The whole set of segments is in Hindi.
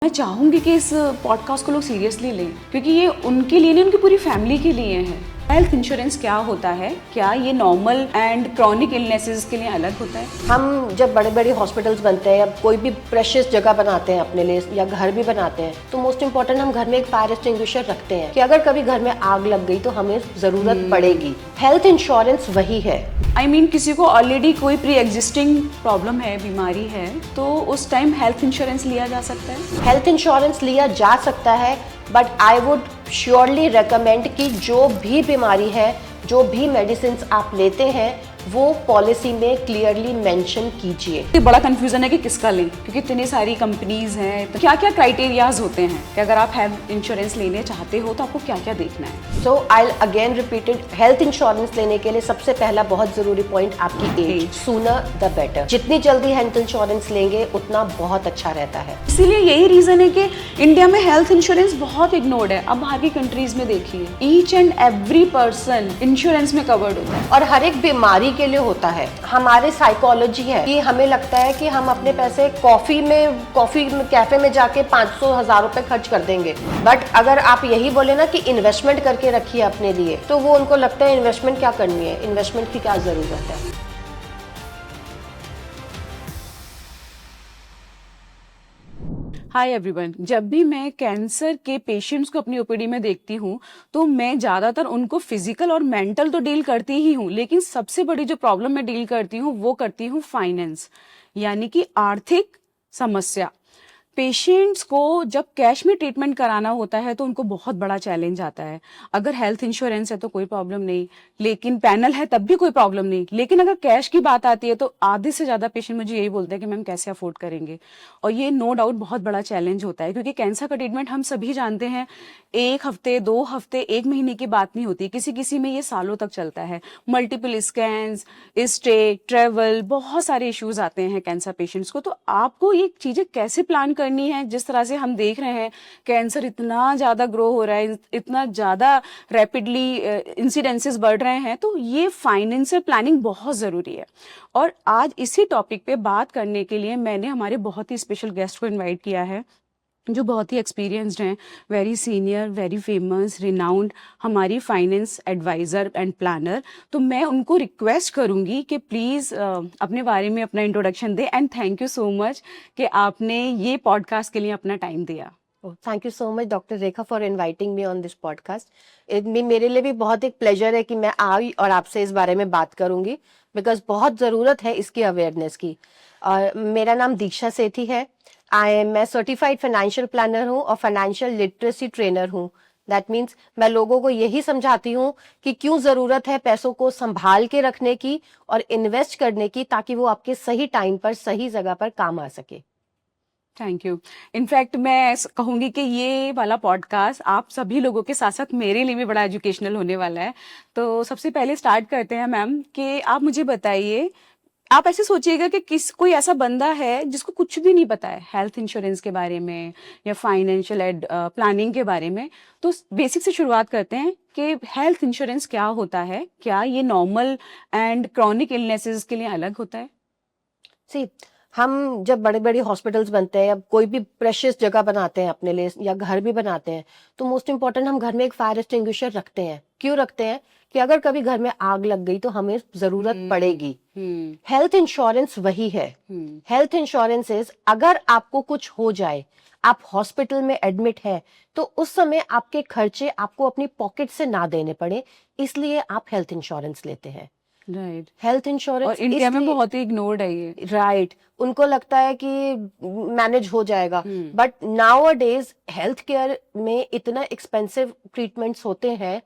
मैं चाहूँगी कि इस पॉडकास्ट को लोग सीरियसली लें, क्योंकि ये उनके लिए नहीं, उनकी पूरी फैमिली के लिए है। हेल्थ इंश्योरेंस क्या होता है, क्या ये नॉर्मल एंड क्रॉनिक इलनेसेस के लिए अलग होता है? हम जब बड़े बड़े हॉस्पिटल्स बनते हैं या कोई भी प्रेशियस जगह बनाते हैं अपने लिए या घर भी बनाते हैं, तो मोस्ट इम्पोर्टेंट हम घर में एक फायर एक्सटिंग्विशर रखते हैं कि अगर कभी घर में आग लग गई तो हमें जरूरत पड़ेगी। हेल्थ इंश्योरेंस वही है। I mean, किसी को ऑलरेडी कोई प्री एग्जिस्टिंग प्रॉब्लम है, बीमारी है, तो उस टाइम हेल्थ इंश्योरेंस लिया जा सकता है? हेल्थ इंश्योरेंस लिया जा सकता है, but I would surely recommend कि जो भी बीमारी है, जो भी मेडिसिन आप लेते हैं, वो पॉलिसी में क्लियरली मेंशन कीजिए। ये बड़ा कंफ्यूजन है कि किसका लें, क्योंकि इतनी सारी कंपनीज हैं, तो क्या क्या क्राइटेरियाज होते हैं कि अगर आप हेल्थ इंश्योरेंस लेने चाहते हो तो आपको क्या क्या देखना है? So I again repeated, health insurance लेने के लिए सबसे पहला बहुत जरूरी पॉइंट आपकी एज। Sooner the better. जितनी जल्दी हेल्थ इंश्योरेंस लेंगे उतना बहुत अच्छा रहता है। इसीलिए यही रीजन है कि इंडिया में हेल्थ इंश्योरेंस बहुत इग्नोर्ड है। अब बाहर की कंट्रीज में देखिए, each and every person insurance में कवर्ड होता है और हर एक बीमारी के लिए होता है। हमारे साइकोलॉजी है कि हमें लगता है कि हम अपने पैसे कॉफी कैफे में जाके 500,000 रुपए खर्च कर देंगे, बट अगर आप यही बोले ना कि इन्वेस्टमेंट करके रखिए अपने लिए, तो वो उनको लगता है इन्वेस्टमेंट क्या करनी है, इन्वेस्टमेंट की क्या जरूरत है। Hi everyone. जब भी मैं कैंसर के पेशेंट्स को अपनी ओपीडी में देखती हूँ तो मैं ज़्यादातर उनको फिजिकल और मेंटल तो डील करती ही हूँ, लेकिन सबसे बड़ी जो प्रॉब्लम मैं डील करती हूँ वो करती हूँ फाइनेंस, यानी कि आर्थिक समस्या। पेशेंट्स को जब कैश में ट्रीटमेंट कराना होता है तो उनको बहुत बड़ा चैलेंज आता है। अगर हेल्थ इंश्योरेंस है तो कोई प्रॉब्लम नहीं, लेकिन पैनल है तब भी कोई प्रॉब्लम नहीं, लेकिन अगर कैश की बात आती है तो आधे से ज़्यादा पेशेंट मुझे यही बोलते हैं कि मैम कैसे अफोर्ड करेंगे। और ये नो डाउट बहुत बड़ा चैलेंज होता है, क्योंकि कैंसर का ट्रीटमेंट हम सभी जानते हैं 1 हफ्ते 2 हफ्ते 1 महीने की बात नहीं होती, किसी किसी में ये सालों तक चलता है। मल्टीपल स्कैन्स, स्टे, ट्रेवल, बहुत सारे इश्यूज आते हैं कैंसर पेशेंट्स को। तो आपको ये चीज़ें कैसे प्लान करनी है? जिस तरह से हम देख रहे हैं कैंसर इतना ज़्यादा ग्रो हो रहा है, इतना ज़्यादा रैपिडली इंसिडेंसेस बढ़ रहे हैं, तो ये फाइनेंशियल प्लानिंग बहुत ज़रूरी है। और आज इसी टॉपिक पे बात करने के लिए मैंने हमारे बहुत ही स्पेशल गेस्ट को इनवाइट किया है, जो बहुत ही एक्सपीरियंस्ड हैं, very senior, very famous, renowned, हमारी फाइनेंस एडवाइज़र एंड प्लानर। तो मैं उनको रिक्वेस्ट करूंगी कि प्लीज़ अपने बारे में अपना इंट्रोडक्शन दें। And thank you so much कि आपने ये पॉडकास्ट के लिए अपना टाइम दिया। Thank you so much doctor Rekha for inviting me on this podcast. मेरे लिए भी बहुत एक प्लेजर है कि मैं आई और आपसे इस बारे में बात करूंगी, बिकॉज बहुत ज़रूरत है इसकी अवेयरनेस की। मेरा नाम दीक्षा सेठी है। मैं सर्टिफाइड फाइनेंशियल प्लानर हूँ और फाइनेंशियल लिटरेसी ट्रेनर हूँ। दैट मीन्स मैं लोगों को यही समझाती हूँ कि क्यों ज़रूरत है पैसों को संभाल के रखने की और इन्वेस्ट करने की, ताकि वो आपके सही टाइम पर सही जगह पर काम आ सके। Thank you. इनफैक्ट मैं कहूँगी कि ये वाला पॉडकास्ट आप सभी लोगों के साथ साथ मेरे लिए भी बड़ा एजुकेशनल होने वाला है। तो सबसे पहले स्टार्ट करते हैं मैम कि आप मुझे बताइए, आप ऐसे सोचिएगा कि कोई ऐसा बंदा है जिसको कुछ भी नहीं पता है हेल्थ इंश्योरेंस के बारे में या फाइनेंशियल प्लानिंग के बारे में। तो बेसिक से शुरुआत करते हैं कि हेल्थ इंश्योरेंस क्या होता है, क्या ये नॉर्मल एंड क्रॉनिक इलनेसेस के लिए अलग होता है? सी, हम जब बड़े बड़े हॉस्पिटल्स बनते हैं या कोई भी प्रेशियस जगह बनाते हैं अपने लिए या घर भी बनाते हैं, तो मोस्ट इम्पोर्टेंट हम घर में एक फायर एक्सटिंग्विशर रखते हैं। क्यों रखते हैं? कि अगर कभी घर में आग लग गई तो हमें जरूरत पड़ेगी। हेल्थ इंश्योरेंस वही है। हेल्थ इंश्योरेंस इज, अगर आपको कुछ हो जाए, आप हॉस्पिटल में एडमिट है, तो उस समय आपके खर्चे आपको अपनी पॉकेट से ना देने पड़े, इसलिए आप हेल्थ इंश्योरेंस लेते हैं। राइट। हेल्थ इंश्योरेंस और इंडिया में बहुत ही इग्नोर्ड है ये। राइट। उनको लगता है कि मैनेज हो जाएगा, but now a days health care में इतना एक्सपेंसिव ट्रीटमेंट्स होते हैं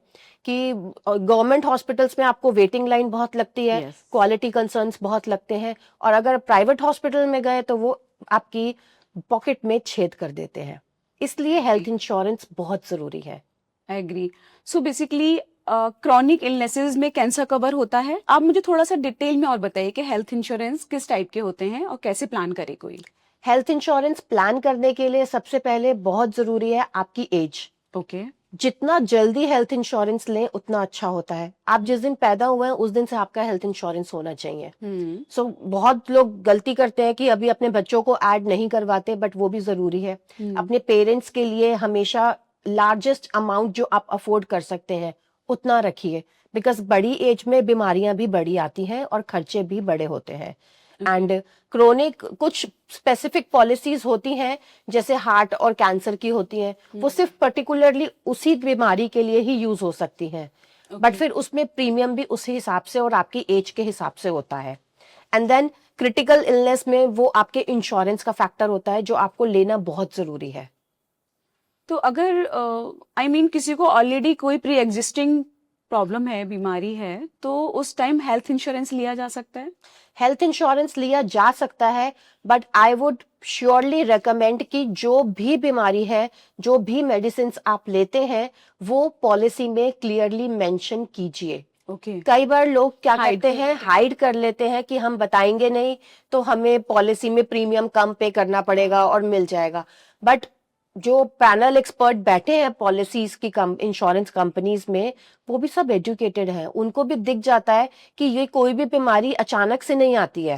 कि गवर्नमेंट हॉस्पिटल्स में आपको वेटिंग लाइन बहुत लगती है, Yes. क्वालिटी कंसर्न्स बहुत लगते हैं, और अगर प्राइवेट हॉस्पिटल में गए तो वो आपकी पॉकेट में छेद कर देते हैं। इसलिए हेल्थ इंश्योरेंस बहुत जरूरी है। I agree. So basically chronic illnesses में कैंसर कवर होता है। आप मुझे थोड़ा सा डिटेल में और बताइए कि हेल्थ इंश्योरेंस किस टाइप के होते हैं और कैसे प्लान करे कोई? हेल्थ इंश्योरेंस प्लान करने के लिए सबसे पहले बहुत जरूरी है आपकी एज। ओके। जितना जल्दी हेल्थ इंश्योरेंस लें उतना अच्छा होता है। आप जिस दिन पैदा हुए हैं उस दिन से आपका हेल्थ इंश्योरेंस होना चाहिए। सो बहुत लोग गलती करते हैं कि अभी अपने बच्चों को ऐड नहीं करवाते, बट वो भी जरूरी है। अपने पेरेंट्स के लिए हमेशा लार्जेस्ट अमाउंट जो आप अफोर्ड कर सकते हैं उतना रखिए, बिकॉज बड़ी एज में बीमारियां भी बड़ी आती हैं और खर्चे भी बड़े होते हैं। एंड क्रोनिक कुछ स्पेसिफिक पॉलिसीज होती हैं जैसे हार्ट और कैंसर की होती हैं, वो सिर्फ पर्टिकुलरली उसी बीमारी के लिए ही यूज हो सकती हैं, बट फिर उसमें प्रीमियम भी उसी हिसाब से और आपकी एज के हिसाब से होता है। एंड देन क्रिटिकल इलनेस में वो आपके इंश्योरेंस का फैक्टर होता है जो आपको लेना बहुत जरूरी है। तो अगर आई मीन किसी को ऑलरेडी कोई प्री एग्जिस्टिंग प्रॉब्लम है, बीमारी है, तो उस टाइम हेल्थ इंश्योरेंस लिया जा सकता है? हेल्थ इंश्योरेंस लिया जा सकता है, but I would surely recommend कि जो भी बीमारी है, जो भी मेडिसिन आप लेते हैं, वो पॉलिसी में क्लियरली मेंशन कीजिए। ओके। कई बार लोग क्या Hide करते हैं, हाइड कर लेते हैं कि हम बताएंगे नहीं तो हमें पॉलिसी में प्रीमियम कम पे करना पड़ेगा और मिल जाएगा। बट जो पैनल एक्सपर्ट बैठे हैं पॉलिसीज की इंश्योरेंस कंपनीज में, वो भी सब एजुकेटेड हैं, उनको भी दिख जाता है कि ये कोई भी बीमारी अचानक से नहीं आती है।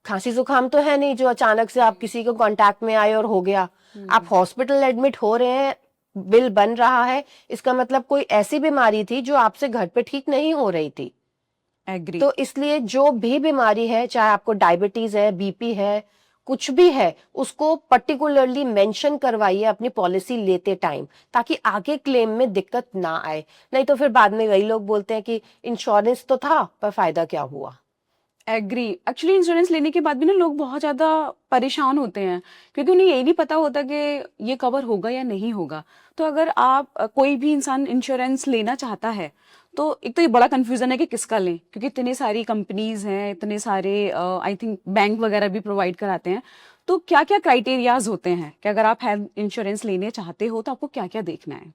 खांसी जुकाम तो है नहीं जो अचानक से आप किसी के कांटेक्ट में आए और हो गया। आप हॉस्पिटल एडमिट हो रहे हैं, बिल बन रहा है, इसका मतलब कोई ऐसी बीमारी थी जो आपसे घर पे ठीक नहीं हो रही थी। एग्री। तो इसलिए जो भी बीमारी है, चाहे आपको डायबिटीज है, बीपी है, कुछ भी है, उसको पर्टिकुलरली मेंशन करवाइए अपनी पॉलिसी लेते टाइम, ताकि आगे क्लेम में दिक्कत ना आए। नहीं तो फिर बाद में कई लोग बोलते हैं कि इंश्योरेंस तो था पर फायदा क्या हुआ। एग्री। एक्चुअली इंश्योरेंस लेने के बाद भी ना लोग बहुत ज्यादा परेशान होते हैं, क्योंकि उन्हें यही नहीं पता होता कि ये कवर होगा या नहीं होगा। तो अगर आप कोई भी इंसान इंश्योरेंस लेना चाहता है, तो एक तो ये बड़ा कंफ्यूजन है कि किसका लें, क्योंकि इतनी सारी कंपनीज हैं, इतने सारे आई थिंक बैंक वगैरह भी प्रोवाइड कराते हैं। तो क्या क्या क्राइटेरियाज होते हैं कि अगर आप हेल्थ इंश्योरेंस लेने चाहते हो तो आपको क्या क्या देखना है?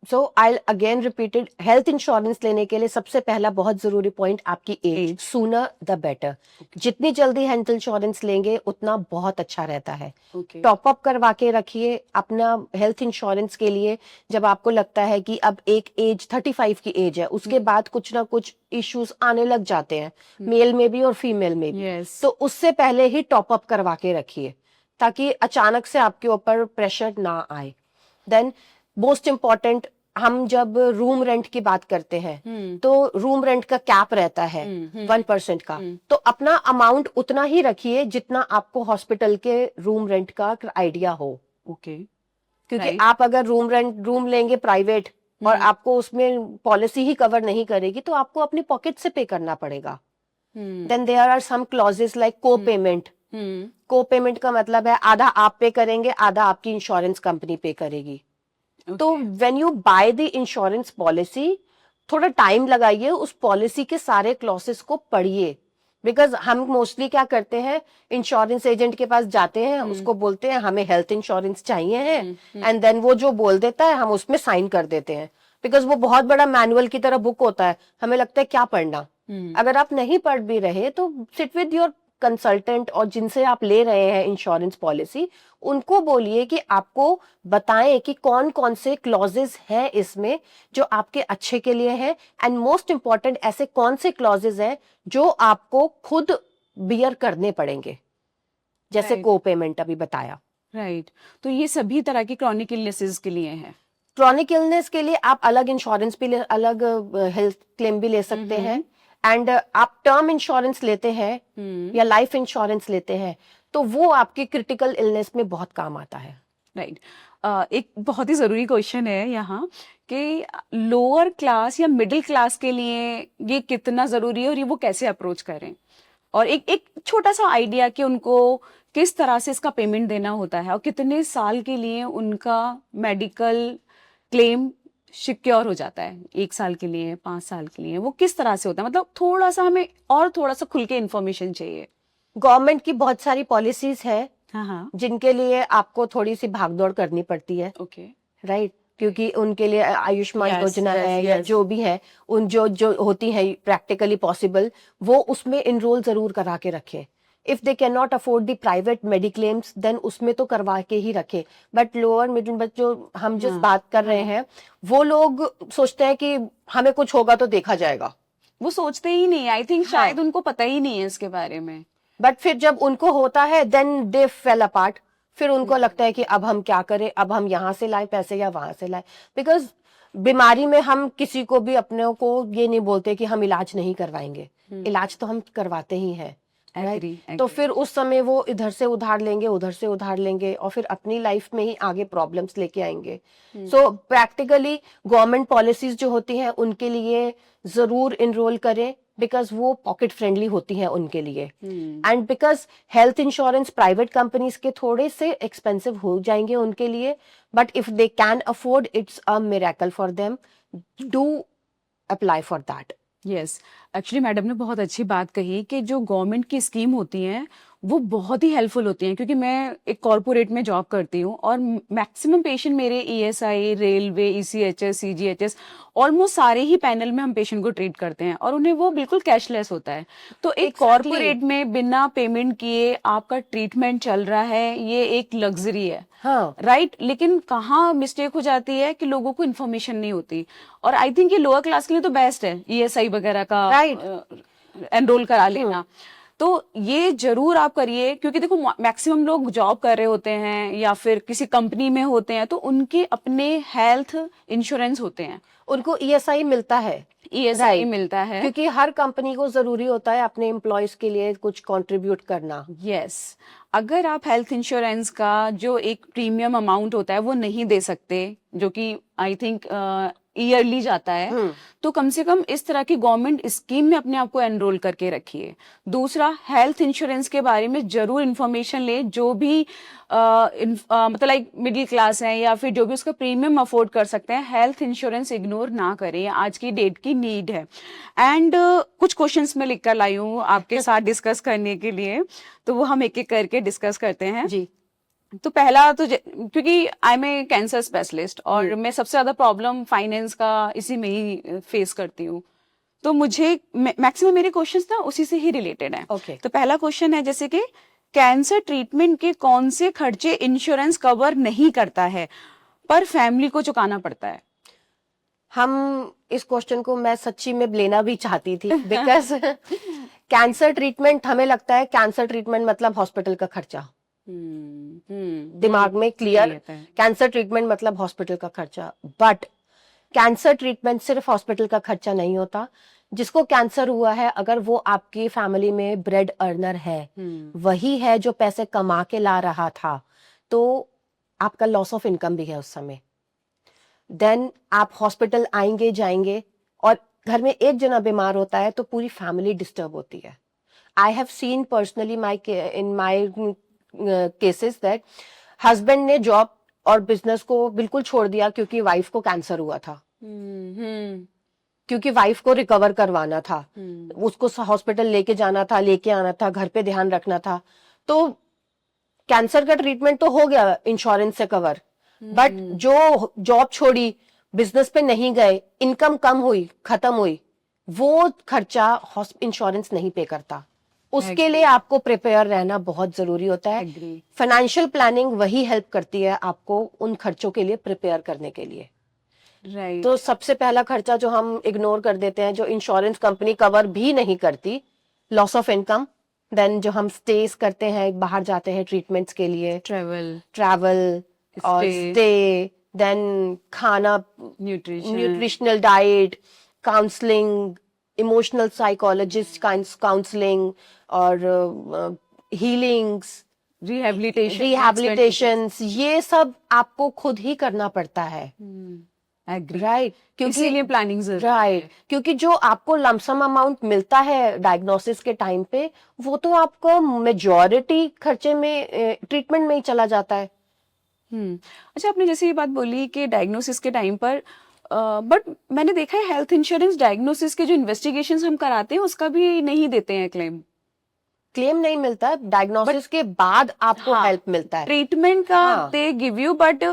So I again repeated, health insurance लेने के लिए सबसे पहला बहुत जरूरी पॉइंट आपकी एज, सूनर द बेटर। जितनी जल्दी हेल्थ इंश्योरेंस लेंगे उतना बहुत अच्छा रहता है। ओके। टॉप अप करवा के रखिए अपना हेल्थ इंश्योरेंस के लिए। जब आपको लगता है कि अब एक एज 35 की एज है, उसके बाद कुछ ना कुछ इश्यूज आने लग जाते हैं, मेल में भी और फीमेल में भी। Yes. तो उससे पहले ही टॉप अप करवा के रखिए, ताकि अचानक से आपके ऊपर प्रेशर ना आए। देन मोस्ट इम्पॉर्टेंट, हम जब रूम रेंट की बात करते हैं तो रूम रेंट का कैप रहता है 1% का। तो अपना अमाउंट उतना ही रखिए जितना आपको हॉस्पिटल के रूम रेंट का आइडिया हो। ओके। क्योंकि Right. आप अगर रूम लेंगे प्राइवेट और आपको उसमें पॉलिसी ही कवर नहीं करेगी, तो आपको अपनी पॉकेट से पे करना पड़ेगा। Then there are some clauses like co payment. Co payment का मतलब है आधा आप पे करेंगे, आधा आपकी इंश्योरेंस कंपनी पे करेगी। तो when you by the insurance policy, थोड़ा टाइम लगाइए, उस पॉलिसी के सारे क्लॉसेस को पढ़िए। बिकॉज हम मोस्टली क्या करते हैं, इंश्योरेंस एजेंट के पास जाते हैं, उसको बोलते हैं हमें हेल्थ इंश्योरेंस चाहिए है, एंड देन वो जो बोल देता है हम उसमें साइन कर देते हैं। बिकॉज वो बहुत बड़ा मैनुअल की तरह बुक होता है, हमें लगता है क्या पढ़ना। अगर आप नहीं पढ़ भी रहे तो सिट विद योर कंसल्टेंट और जिनसे आप ले रहे हैं इंश्योरेंस पॉलिसी, उनको बोलिए कि आपको बताएं कि कौन कौन से क्लॉजेस हैं इसमें जो आपके अच्छे के लिए हैं, एंड मोस्ट इंपॉर्टेंट ऐसे कौन से क्लॉजेस हैं जो आपको खुद बियर करने पड़ेंगे, जैसे Right. को पेमेंट अभी बताया। राइट। तो ये सभी तरह की क्रॉनिक इलनेसेस के लिए है। क्रॉनिक इलनेस के लिए आप अलग इंश्योरेंस भी अलग हेल्थ क्लेम भी ले सकते हैं। एंड आप टर्म इंश्योरेंस लेते हैं या लाइफ इंश्योरेंस लेते हैं तो वो आपके क्रिटिकल इलनेस में बहुत काम आता है। राइट। एक बहुत ही जरूरी क्वेश्चन है यहाँ कि लोअर क्लास या मिडिल क्लास के लिए ये कितना जरूरी है और ये वो कैसे अप्रोच करें, और एक एक छोटा सा आइडिया कि उनको किस तरह से इसका पेमेंट देना होता है और कितने साल के लिए उनका मेडिकल क्लेम सिक्योर हो जाता है, 1 साल के लिए, 5 साल के लिए, वो किस तरह से होता है। मतलब थोड़ा सा हमें और थोड़ा सा खुल के इन्फॉर्मेशन चाहिए। गवर्नमेंट की बहुत सारी पॉलिसीज है हाँ। जिनके लिए आपको थोड़ी सी भागदौड़ करनी पड़ती है, ओके। राइट। क्योंकि उनके लिए आयुष्मान Yes, योजना yes, है या yes. जो भी है, उन जो जो होती है प्रैक्टिकली पॉसिबल, वो उसमें इनरोल जरूर करा के रखें। If they can not afford the private mediclaims then उसमें तो करवा के ही रखे, बट लोअर मिडिल, बट जो हम जिस हाँ, बात कर रहे हैं वो लोग सोचते हैं कि हमें कुछ होगा तो देखा जाएगा, वो सोचते ही नहीं, आई थिंक हाँ। शायद उनको पता ही नहीं है इसके बारे में। बट फिर जब उनको होता है देन दे फेल अपार्ट, फिर उनको लगता है कि अब हम क्या करें, अब हम यहाँ से लाए पैसे या वहां से लाए, बिकॉज बीमारी में हम किसी को भी अपने को ये नहीं बोलते कि हम इलाज नहीं करवाएंगे, इलाज तो हम करवाते ही हैं, Agree, राइट। तो agree. फिर उस समय वो इधर से उधार लेंगे, उधर से उधार लेंगे, और फिर अपनी लाइफ में ही आगे प्रॉब्लम्स लेके आएंगे। सो प्रैक्टिकली गवर्नमेंट पॉलिसीज जो होती हैं उनके लिए जरूर इनरोल करें, बिकॉज वो पॉकेट फ्रेंडली होती हैं उनके लिए, and because health insurance private companies के थोड़े से एक्सपेंसिव हो जाएंगे उनके लिए, but if they can afford it's a miracle for them, do apply for that. Yes, actually madam ने बहुत अच्छी बात कही कि जो गवर्नमेंट की स्कीम होती हैं वो बहुत ही हेल्पफुल होती हैं, क्योंकि मैं एक कॉरपोरेट में जॉब करती हूँ और मैक्सिमम पेशेंट मेरे ESI, railway, ECHS, CGHS, almost सारे ही पैनल में हम पेशेंट को ट्रीट करते हैं और उन्हें वो बिल्कुल कैशलेस होता है। तो एक Exactly. कॉरपोरेट में बिना पेमेंट किए आपका ट्रीटमेंट चल रहा है, ये एक लग्जरी है, हाँ, राइट। लेकिन कहाँ मिस्टेक हो जाती है कि लोगों को इन्फॉर्मेशन नहीं होती, और आई थिंक ये लोअर क्लास के लिए तो बेस्ट है ईएसआई वगैरह का एनरोल करा लेना। तो ये जरूर आप करिए, क्योंकि देखो मैक्सिमम लोग जॉब कर रहे होते हैं या फिर किसी कंपनी में होते हैं, तो उनके अपने हेल्थ इंश्योरेंस होते हैं, उनको ईएसआई मिलता है, ईएसआई Right. मिलता है, क्योंकि हर कंपनी को जरूरी होता है अपने एम्प्लॉयज के लिए कुछ कंट्रीब्यूट करना। यस। अगर आप हेल्थ इंश्योरेंस का जो एक प्रीमियम अमाउंट होता है वो नहीं दे सकते, जो कि आई थिंक ईयरली जाता है, तो कम से कम इस तरह की गवर्नमेंट स्कीम में अपने आप को एनरोल करके रखिए। दूसरा, हेल्थ इंश्योरेंस के बारे में जरूर इन्फॉर्मेशन ले, जो भी मतलब लाइक मिडिल क्लास है या फिर जो भी उसका प्रीमियम अफोर्ड कर सकते हैं, हेल्थ इंश्योरेंस इग्नोर ना करें, आज की डेट की नीड है। एंड कुछ क्वेश्चंस मैं लिख कर लाई हूँ आपके साथ डिस्कस करने के लिए, तो वो हम एक एक करके डिस्कस करते हैं जी। तो पहला तो क्योंकि I am a cancer specialist और मैं सबसे ज्यादा प्रॉब्लम फाइनेंस का इसी में ही फेस करती हूँ, तो मुझे मैक्सिमम मेरे क्वेश्चंस ना उसी से ही रिलेटेड हैं। Okay. तो पहला क्वेश्चन है जैसे कि कैंसर ट्रीटमेंट के कौन से खर्चे इंश्योरेंस कवर नहीं करता है पर फैमिली को चुकाना पड़ता है? हम इस क्वेश्चन को मैं सच्ची में लेना भी चाहती थी, बिकॉज कैंसर ट्रीटमेंट, हमें लगता है कैंसर ट्रीटमेंट मतलब हॉस्पिटल का खर्चा, दिमाग में क्लियर, कैंसर ट्रीटमेंट मतलब हॉस्पिटल का खर्चा, बट कैंसर ट्रीटमेंट सिर्फ हॉस्पिटल का खर्चा नहीं होता। जिसको कैंसर हुआ है, अगर वो आपकी फैमिली में ब्रेड अर्नर है, वही है जो पैसे कमा के ला रहा था, तो आपका लॉस ऑफ इनकम भी है उस समय। देन आप हॉस्पिटल आएंगे जाएंगे, और घर में एक जना बीमार होता है तो पूरी फैमिली डिस्टर्ब होती है। I have seen personally in my cases that husband ने जॉब और बिजनेस को बिल्कुल छोड़ दिया क्योंकि वाइफ को कैंसर हुआ था, क्योंकि वाइफ को रिकवर करवाना था, उसको हॉस्पिटल लेके जाना था, लेके आना था, घर पे ध्यान रखना था। तो कैंसर का ट्रीटमेंट तो हो गया इंश्योरेंस से कवर, बट जो जॉब छोड़ी, बिजनेस पे नहीं गए, इनकम कम हुई, खत्म हुई, वो खर्चा इंश्योरेंस नहीं पे करता। उसके लिए आपको प्रिपेयर रहना बहुत जरूरी होता है। फाइनेंशियल प्लानिंग वही हेल्प करती है आपको उन खर्चों के लिए प्रिपेयर करने के लिए। राइट। तो सबसे पहला खर्चा जो हम इग्नोर कर देते हैं, जो इंश्योरेंस कंपनी कवर भी नहीं करती, लॉस ऑफ इनकम। देन जो हम स्टेज करते हैं, बाहर जाते हैं ट्रीटमेंट्स के लिए, ट्रैवल और स्टे, देन खाना, nutritional diet, counselling, emotional psychologist counselling और हीलिंग्स, रिहैबिलिटेशन, ये सब आपको खुद ही करना पड़ता है। राइट, क्योंकि इसीलिए प्लानिंग जरूरी है। राइट, क्योंकि जो आपको लमसम अमाउंट मिलता है डायग्नोसिस के टाइम पे, वो तो आपको मेजॉरिटी खर्चे में ट्रीटमेंट में ही चला जाता है। अच्छा, आपने जैसे ये बात बोली कि डायग्नोसिस के टाइम पर, बट मैंने देखा है हेल्थ इंश्योरेंस डायग्नोसिस के जो इन्वेस्टिगेशंस हम कराते हैं उसका भी नहीं देते हैं क्लेम नहीं मिलता, डायग्नोसिस के बाद आपको हेल्प मिलता है, ट्रीटमेंट का दे गिव यू। बट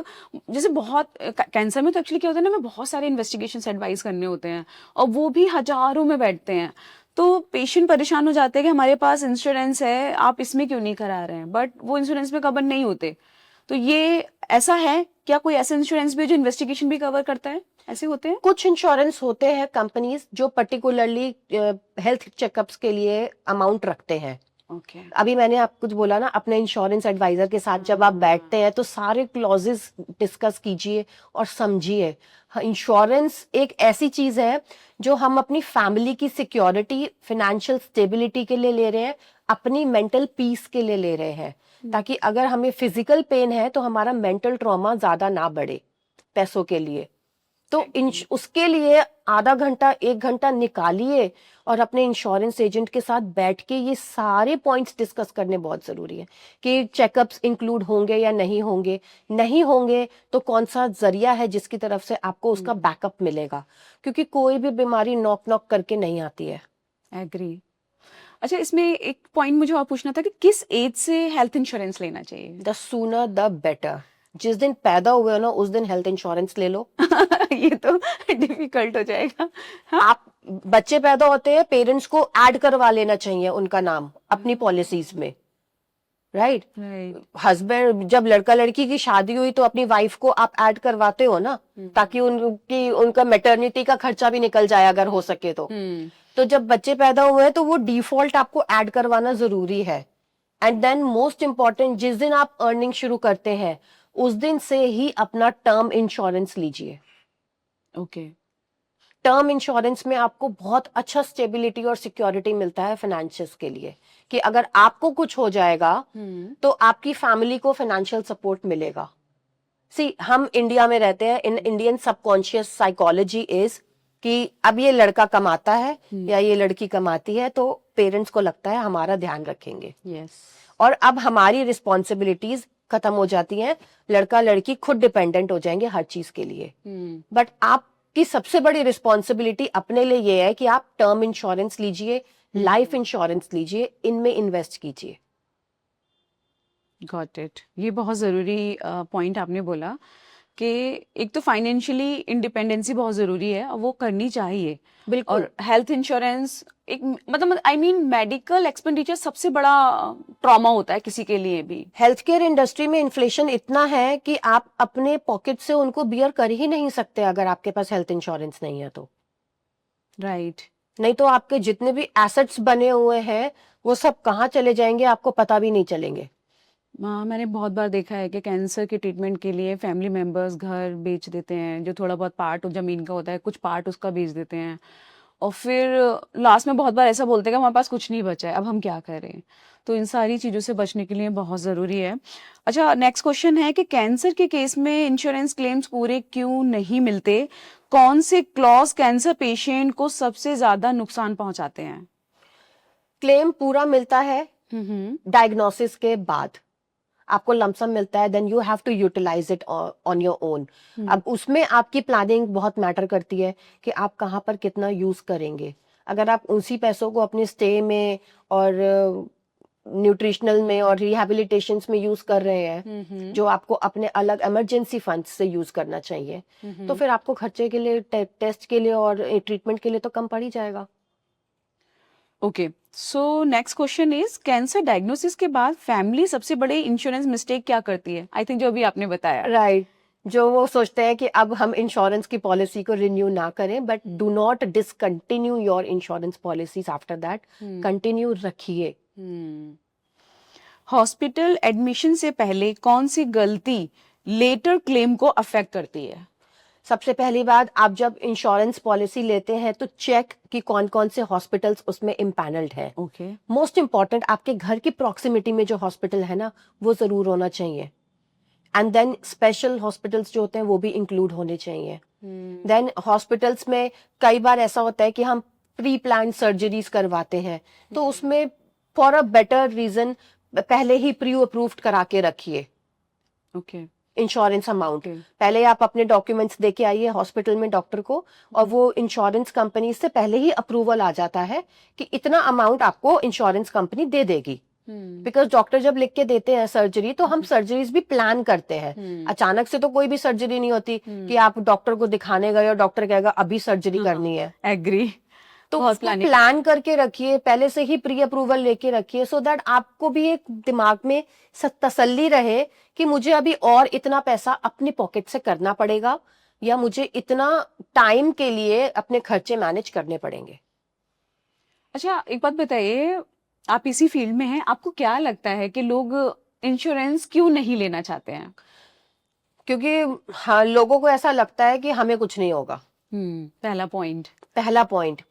जैसे बहुत कैंसर में तो एक्चुअली क्या होता है ना, मैं बहुत सारे इन्वेस्टिगेशंस एडवाइस करने होते हैं और वो भी हजारों में बैठते हैं। तो पेशेंट परेशान हो जाते हैं कि हमारे पास इंश्योरेंस है, आप इसमें क्यों नहीं करा रहे हैं, बट वो इंश्योरेंस में कवर नहीं होते। तो ये ऐसा है क्या, कोई ऐसा इंश्योरेंस भी है जो इन्वेस्टिगेशन भी कवर करता है, ऐसे होते हैं? कुछ इंश्योरेंस होते हैं कंपनीज जो पर्टिकुलरली हेल्थ चेकअप्स के लिए अमाउंट रखते हैं। ओके। अभी मैंने आपको कुछ बोला ना, अपने इंश्योरेंस एडवाइजर के साथ जब आप बैठते हैं तो सारे क्लॉजेस डिस्कस कीजिए और समझिए। इंश्योरेंस एक ऐसी चीज है जो हम अपनी फैमिली की सिक्योरिटी, फाइनेंशियल स्टेबिलिटी के लिए ले रहे हैं, अपनी मेंटल पीस के लिए ले रहे हैं, ताकि अगर हमें फिजिकल पेन है तो हमारा मेंटल ट्रॉमा ज्यादा ना बढ़े पैसों के लिए। तो उसके लिए आधा घंटा 1 घंटा निकालिए और अपने इंश्योरेंस एजेंट के साथ बैठ के ये सारे पॉइंट्स डिस्कस करने बहुत जरूरी है कि चेकअप्स इंक्लूड होंगे या नहीं होंगे। नहीं होंगे तो कौन सा जरिया है जिसकी तरफ से आपको उसका बैकअप मिलेगा, क्योंकि कोई भी बीमारी नॉक नॉक करके नहीं आती है। एग्री। अच्छा, इसमें एक पॉइंट मुझे और पूछना था कि किस एज से हेल्थ इंश्योरेंस लेना चाहिए? The sooner the better. जिस दिन पैदा हुए हो ना उस दिन हेल्थ इंश्योरेंस ले लो। ये तो डिफिकल्ट हो जाएगा। आप बच्चे पैदा होते हैं, पेरेंट्स को ऐड करवा लेना चाहिए उनका नाम अपनी पॉलिसीज में, राइट? राइट। हस्बैंड, जब लड़का लड़की की शादी हुई तो अपनी वाइफ को आप ऐड करवाते हो ना, ताकि उनका मैटरनिटी का खर्चा भी निकल जाए अगर हो सके तो जब बच्चे पैदा हुए हैं तो वो डिफॉल्ट आपको ऐड करवाना जरूरी है। एंड देन मोस्ट इंपॉर्टेंट, जिस दिन आप अर्निंग शुरू करते हैं उस दिन से ही अपना टर्म इंश्योरेंस लीजिए। ओके। टर्म इंश्योरेंस में आपको बहुत अच्छा स्टेबिलिटी और सिक्योरिटी मिलता है फाइनेंशियल्स के लिए, कि अगर आपको कुछ हो जाएगा तो आपकी फैमिली को फाइनेंशियल सपोर्ट मिलेगा। सी, हम इंडिया में रहते हैं, in Indian subconscious psychology is कि अब ये लड़का कमाता है या ये लड़की कमाती है तो पेरेंट्स को लगता है हमारा ध्यान रखेंगे। यस। और अब हमारी रिस्पॉन्सिबिलिटीज खत्म हो जाती हैं, लड़का लड़की खुद डिपेंडेंट हो जाएंगे हर चीज के लिए। बट आपकी सबसे बड़ी रिस्पॉन्सिबिलिटी अपने लिए ये है कि आप टर्म इंश्योरेंस लीजिए, लाइफ इंश्योरेंस लीजिए, इनमें इन्वेस्ट कीजिए। Got it. ये बहुत ज़रूरी पॉइंट आपने बोला कि एक तो फाइनेंशियली इंडिपेंडेंसी बहुत ज़रूरी है और वो करनी चाहिए। बिल्कुल। और हेल्थ इंश्योरेंस एक मतलब आई मीन मेडिकल एक्सपेंडिचर सबसे बड़ा ट्रॉमा होता है किसी के लिए भी। हेल्थ केयर इंडस्ट्री में इन्फ्लेशन इतना है कि आप अपने पॉकेट से उनको बियर कर ही नहीं सकते अगर आपके पास हेल्थ इंश्योरेंस नहीं है तो। राइट। नहीं तो आपके जितने भी एसेट्स बने हुए हैं वो सब कहाँ चले जाएंगे आपको पता भी नहीं चलेंगे। हाँ, मैंने बहुत बार देखा है कि कैंसर के ट्रीटमेंट के लिए फैमिली मेंबर्स घर बेच देते हैं, जो थोड़ा बहुत पार्ट ज़मीन का होता है कुछ पार्ट उसका बेच देते हैं, और फिर लास्ट में बहुत बार ऐसा बोलते हैं कि हमारे पास कुछ नहीं बचा है, अब हम क्या करें। तो इन सारी चीज़ों से बचने के लिए बहुत ज़रूरी है। अच्छा, नेक्स्ट क्वेश्चन है कि कैंसर के केस में इंश्योरेंस क्लेम्स पूरे क्यों नहीं मिलते? कौन से क्लॉज कैंसर पेशेंट को सबसे ज़्यादा नुकसान पहुंचाते हैं? क्लेम पूरा मिलता है डायग्नोसिस के बाद, आपको लमसम मिलता है, then you have to utilize it on your own. अब उसमें आपकी प्लानिंग बहुत मैटर करती है कि आप कहाँ पर कितना यूज करेंगे। अगर आप उसी पैसों को अपने स्टे में और न्यूट्रिशनल में और रिहैबिलिटेशन में यूज कर रहे हैं, जो आपको अपने अलग इमरजेंसी फंड से यूज करना चाहिए, तो फिर आपको खर्चे के लिए, टेस्ट के लिए और ट्रीटमेंट के लिए तो कम पड़ ही जाएगा। Okay, so next question is cancer diagnosis के बाद फैमिली सबसे बड़े इंश्योरेंस मिस्टेक क्या करती है? आई थिंक जो अभी आपने बताया। राइट। जो वो सोचते हैं कि अब हम इंश्योरेंस की पॉलिसी को रिन्यू ना करें, but do not discontinue your insurance policies after that, continue रखिए। हॉस्पिटल एडमिशन से पहले कौन सी गलती लेटर क्लेम को अफेक्ट करती है? सबसे पहली बात, आप जब इंश्योरेंस पॉलिसी लेते हैं तो चेक कि कौन कौन से हॉस्पिटल्स उसमें इम्पैनल्ड है। ओके। मोस्ट इंपॉर्टेंट, आपके घर की प्रॉक्सिमिटी में जो हॉस्पिटल है ना वो जरूर होना चाहिए। एंड देन स्पेशल हॉस्पिटल्स जो होते हैं वो भी इंक्लूड होने चाहिए। देन हॉस्पिटल्स में कई बार ऐसा होता है कि हम प्री प्लान सर्जरीज करवाते हैं, तो उसमें फॉर अ बेटर रीजन पहले ही प्री अप्रूव्ड करा के रखिए ओके। Insurance amount. Okay. पहले आप अपने डॉक्यूमेंट्स दे के आइए हॉस्पिटल में डॉक्टर को, और वो इंश्योरेंस कंपनी से पहले ही अप्रूवल आ जाता है कि इतना अमाउंट आपको इंश्योरेंस कंपनी दे देगी। बिकॉज डॉक्टर जब लिख के देते हैं सर्जरी, तो हम सर्जरीज भी प्लान करते हैं। अचानक से तो कोई भी सर्जरी नहीं होती कि आप डॉक्टर को दिखाने गए और डॉक्टर कहेगा अभी सर्जरी करनी है। एग्री। तो बहुत उसको प्लानिंग। प्लान करके रखिए, पहले से ही प्री अप्रूवल लेके रखिए, सो दैट आपको भी एक दिमाग में तसल्ली रहे कि मुझे अभी और इतना पैसा अपनी पॉकेट से करना पड़ेगा या मुझे इतना टाइम के लिए अपने खर्चे मैनेज करने पड़ेंगे। अच्छा, एक बात बताइए, आप इसी फील्ड में हैं, आपको क्या लगता है कि लोग इंश्योरेंस क्यों नहीं लेना चाहते हैं? क्योंकि हाँ, लोगों को ऐसा लगता है कि हमें कुछ नहीं होगा। पहला पॉइंट। पहला पॉइंट,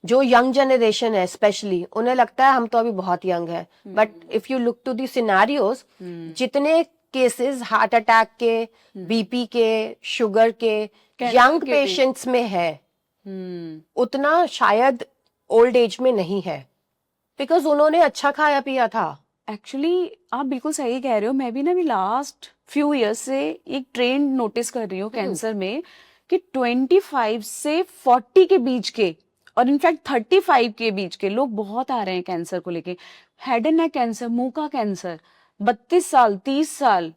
जो यंग जनरेशन है स्पेशली, उन्हें लगता है हम तो अभी बहुत यंग है, but if you look to the scenarios, जितने केसेस हार्ट अटैक के, बीपी के, शुगर के, यंग के भी। पेशेंट्स में है, उतना शायद ओल्ड एज में नहीं है, बिकॉज उन्होंने अच्छा खाया पिया था। एक्चुअली आप बिल्कुल सही कह रहे हो। मैं भी ना अभी लास्ट फ्यू इयर्स से एक ट्रेंड नोटिस कर रही हूँ कैंसर में, कि 25 से 40 के बीच के, और इनफैक्ट 35 के बीच के लोग बहुत आ रहे हैं कैंसर को लेके। हेड एंड नेक कैंसर, मुंह का कैंसर, 32 साल, 30 साल,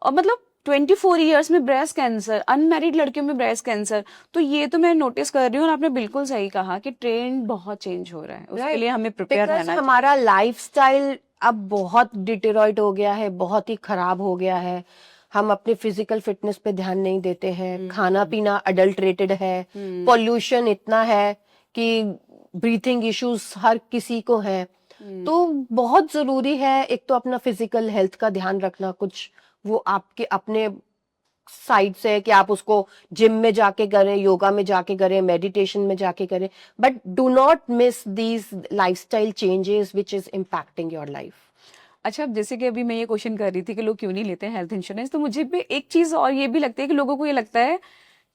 और मतलब 24 ईयर्स में ब्रेस्ट कैंसर, अनमैरिड लड़कियों में ब्रेस्ट कैंसर। तो ये तो मैं नोटिस कर रही हूँ, और आपने बिल्कुल सही कहा कि ट्रेंड बहुत चेंज हो रहा है, उसके लिए हमें प्रिपेयर बिकॉज रहना हमारा लाइफस्टाइल अब बहुत डिटेरॉइट हो गया है, बहुत ही खराब हो गया है। हम अपने फिजिकल फिटनेस पे ध्यान नहीं देते हैं, खाना पीना अडल्ट्रेटेड है, पॉल्यूशन इतना है कि ब्रीथिंग इश्यूज हर किसी को है। तो बहुत जरूरी है एक तो अपना फिजिकल हेल्थ का ध्यान रखना, कुछ वो आपके अपने साइड से है कि आप उसको जिम में जाके करें, योगा में जाके करें, मेडिटेशन में जाके करें, but do not miss these lifestyle changes which is impacting your life. अच्छा, अब जैसे कि अभी मैं ये क्वेश्चन कर रही थी कि लोग क्यों नहीं लेते हैं हेल्थ इंश्योरेंस, तो मुझे भी एक चीज और ये भी लगती है कि लोगों को ये लगता है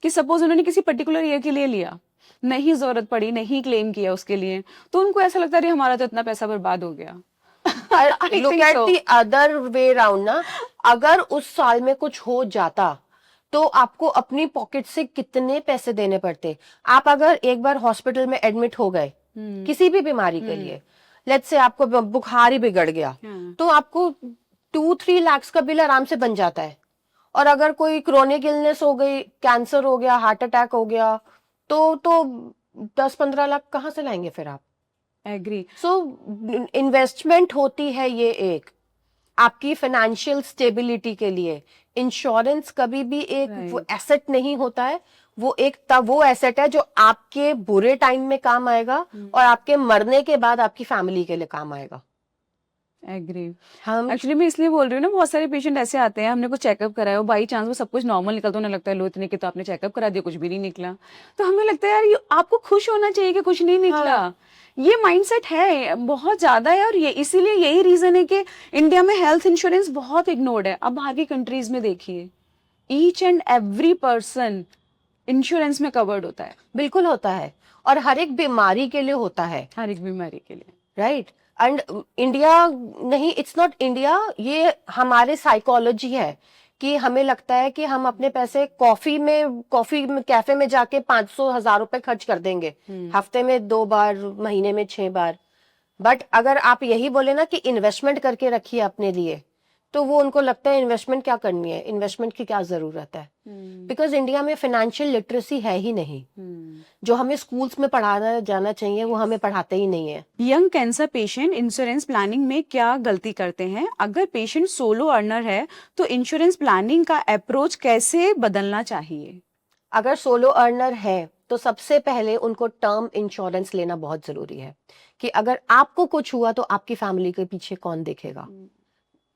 कि सपोज उन्होंने किसी पर्टिकुलर ईयर के लिए लिया, नहीं जरूरत पड़ी, नहीं क्लेम किया उसके लिए, तो उनको ऐसा लगता है अरे हमारा तो इतना पैसा बर्बाद हो गया। I look think at so. The other way round ना, अगर उस साल में कुछ हो जाता तो आपको अपनी पॉकेट से कितने पैसे देने पड़ते। आप अगर एक बार हॉस्पिटल में एडमिट हो गए किसी भी बीमारी के लिए, लेट्स से आपको बुखार ही बिगड़ गया, तो आपको 2-3 लाख का बिल आराम से बन जाता है। और अगर कोई क्रोनिक इलनेस हो गई, कैंसर हो गया, हार्ट अटैक हो गया, तो 10-15 लाख कहाँ से लाएंगे फिर आप। एग्री। सो इन्वेस्टमेंट होती है ये एक आपकी फाइनेंशियल स्टेबिलिटी के लिए। इंश्योरेंस कभी भी एक वो एसेट नहीं होता है, वो एक तब वो एसेट है जो आपके बुरे टाइम में काम आएगा और आपके मरने के बाद आपकी फैमिली के लिए काम आएगा। एग्री। हम एक्चुअली मैं इसलिए बोल रही हूँ ना, बहुत सारे पेशेंट ऐसे आते हैं, हमने कुछ चेकअप कराया, बाई चांस वो सब कुछ नॉर्मल निकलता है, उन्हें लगता है लो इतने की तो आपने चेकअप करा दिया, कुछ भी नहीं निकला। तो हमें लगता है यार ये आपको खुश होना चाहिए कि कुछ नहीं निकला। ये माइंडसेट है बहुत ज्यादा है, और ये इसीलिए यही रीजन है कि इंडिया में हेल्थ इंश्योरेंस बहुत इग्नोर्ड है। अब बाहर की कंट्रीज में देखिए, each and every person insurance में कवर्ड होता है, बिल्कुल होता है, और हर एक बीमारी के लिए होता है, हर एक बीमारी के लिए। राइट। एंड इंडिया नहीं, इट्स नॉट इंडिया, ये हमारे साइकोलॉजी है कि हमें लगता है कि हम अपने पैसे कॉफी में कैफे में जाके 500-1000 रुपए खर्च कर देंगे, हफ्ते में 2 बार, महीने में 6 बार। बट अगर आप यही बोले ना कि इन्वेस्टमेंट करके रखिए अपने लिए, तो वो उनको लगता है इन्वेस्टमेंट क्या करनी है, इन्वेस्टमेंट की क्या जरूरत है। बिकॉज इंडिया में फाइनेंशियल लिटरेसी है ही नहीं। जो हमें स्कूल्स में पढ़ाना जाना चाहिए वो हमें पढ़ाते ही नहीं है। Young cancer patient insurance planning में क्या गलती करते हैं? अगर पेशेंट सोलो अर्नर है तो इंश्योरेंस प्लानिंग का अप्रोच कैसे बदलना चाहिए? अगर सोलो अर्नर है तो सबसे पहले उनको टर्म इंश्योरेंस लेना बहुत जरूरी है, कि अगर आपको कुछ हुआ तो आपकी फैमिली के पीछे कौन देखेगा।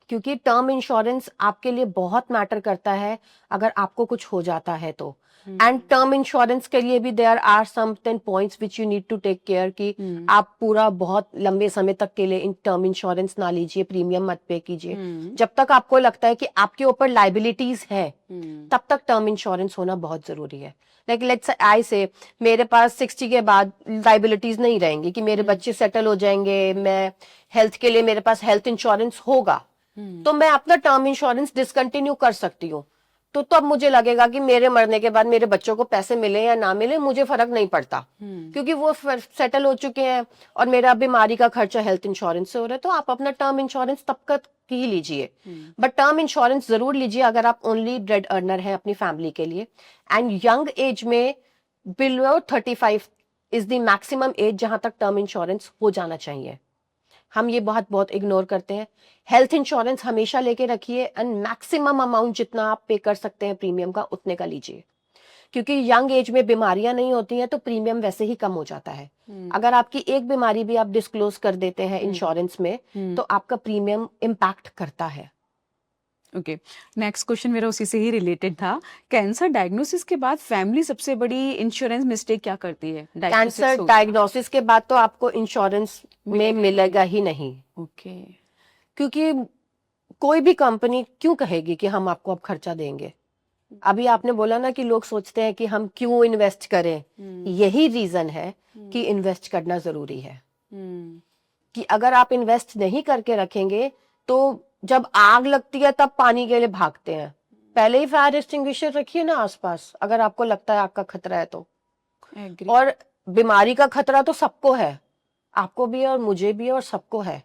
क्योंकि टर्म इंश्योरेंस आपके लिए बहुत मैटर करता है अगर आपको कुछ हो जाता है तो। एंड टर्म इंश्योरेंस के लिए भी there are something points which you need to take care, कि आप पूरा बहुत लंबे समय तक के लिए इन टर्म इंश्योरेंस ना लीजिए, प्रीमियम मत पे कीजिए। जब तक आपको लगता है कि आपके ऊपर लाइबिलिटीज है तब तक टर्म इंश्योरेंस होना बहुत जरूरी है। लाइक लेट्स आई से मेरे पास 60 के बाद लाइबिलिटीज नहीं रहेंगी, कि मेरे बच्चे सेटल हो जाएंगे, मैं हेल्थ के लिए मेरे पास हेल्थ इंश्योरेंस होगा, तो मैं अपना टर्म इंश्योरेंस डिसकंटिन्यू कर सकती हूँ। तो अब मुझे लगेगा कि मेरे मरने के बाद मेरे बच्चों को पैसे मिले या ना मिले मुझे फर्क नहीं पड़ता, क्योंकि वो सेटल हो चुके हैं और मेरा बीमारी का खर्चा हेल्थ इंश्योरेंस से हो रहा है। तो आप अपना टर्म इंश्योरेंस तब तक ही लीजिए, बट टर्म इंश्योरेंस जरूर लीजिए अगर आप ओनली ब्रेड अर्नर हैं अपनी फैमिली के लिए। एंड यंग एज में below 35 is the maximum age जहां तक टर्म इंश्योरेंस हो जाना चाहिए। हम ये बहुत बहुत इग्नोर करते हैं। हेल्थ इंश्योरेंस हमेशा लेके रखिए एंड मैक्सिमम अमाउंट जितना आप पे कर सकते हैं प्रीमियम का उतने का लीजिए, क्योंकि यंग एज में बीमारियां नहीं होती हैं तो प्रीमियम वैसे ही कम हो जाता है। अगर आपकी एक बीमारी भी आप डिस्क्लोज कर देते हैं इंश्योरेंस में तो आपका प्रीमियम इम्पैक्ट करता है। ओके, नेक्स्ट क्वेश्चन मेरा उसी से ही रिलेटेड था। कैंसर डायग्नोसिस के बाद फैमिली सबसे बड़ी इंश्योरेंस मिस्टेक क्या करती है? कैंसर डायग्नोसिस के बाद तो आपको इंश्योरेंस में मिलेगा ही नहीं। ओके, क्योंकि कोई भी कंपनी क्यों कहेगी कि हम आपको अब खर्चा देंगे। अभी आपने बोला ना कि लोग सोचते हैं कि हम क्यों इन्वेस्ट करें, यही रीजन है कि इन्वेस्ट करना जरूरी है। कि अगर आप इन्वेस्ट नहीं करके रखेंगे तो जब आग लगती है तब पानी के लिए भागते हैं। पहले ही फायर एक्सटिंग्विशर रखिए ना आसपास, अगर आपको लगता है आग का खतरा है तो। और बीमारी का खतरा तो सबको है, आपको भी है और मुझे भी है और सबको है।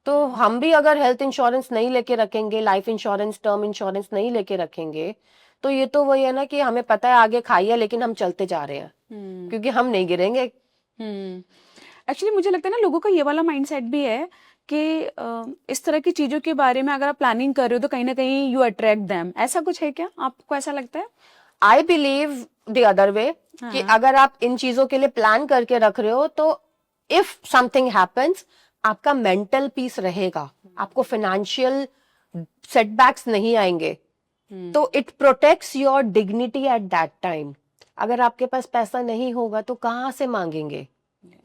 तो हम भी अगर हेल्थ इंश्योरेंस नहीं लेके रखेंगे, लाइफ इंश्योरेंस, टर्म इंश्योरेंस नहीं लेके रखेंगे, तो ये तो वही है ना कि हमें पता है आगे खाई है लेकिन हम चलते जा रहे हैं, क्योंकि हम नहीं गिरेंगे। एक्चुअली मुझे लगता है ना लोगों का ये वाला माइंडसेट भी है कि इस तरह की चीजों के बारे में अगर आप प्लानिंग कर रहे हो तो कहीं ना कहीं यू अट्रैक्ट देम, ऐसा कुछ है क्या? आपको ऐसा लगता है? आई बिलीव द अदर वे, कि अगर आप इन चीजों के लिए प्लान करके रख रहे हो तो इफ समथिंग हैपेंस आपका मेंटल पीस रहेगा, आपको फाइनेंशियल सेटबैक्स नहीं आएंगे। तो it protects your dignity at that time. अगर आपके पास पैसा नहीं होगा तो कहाँ से मांगेंगे?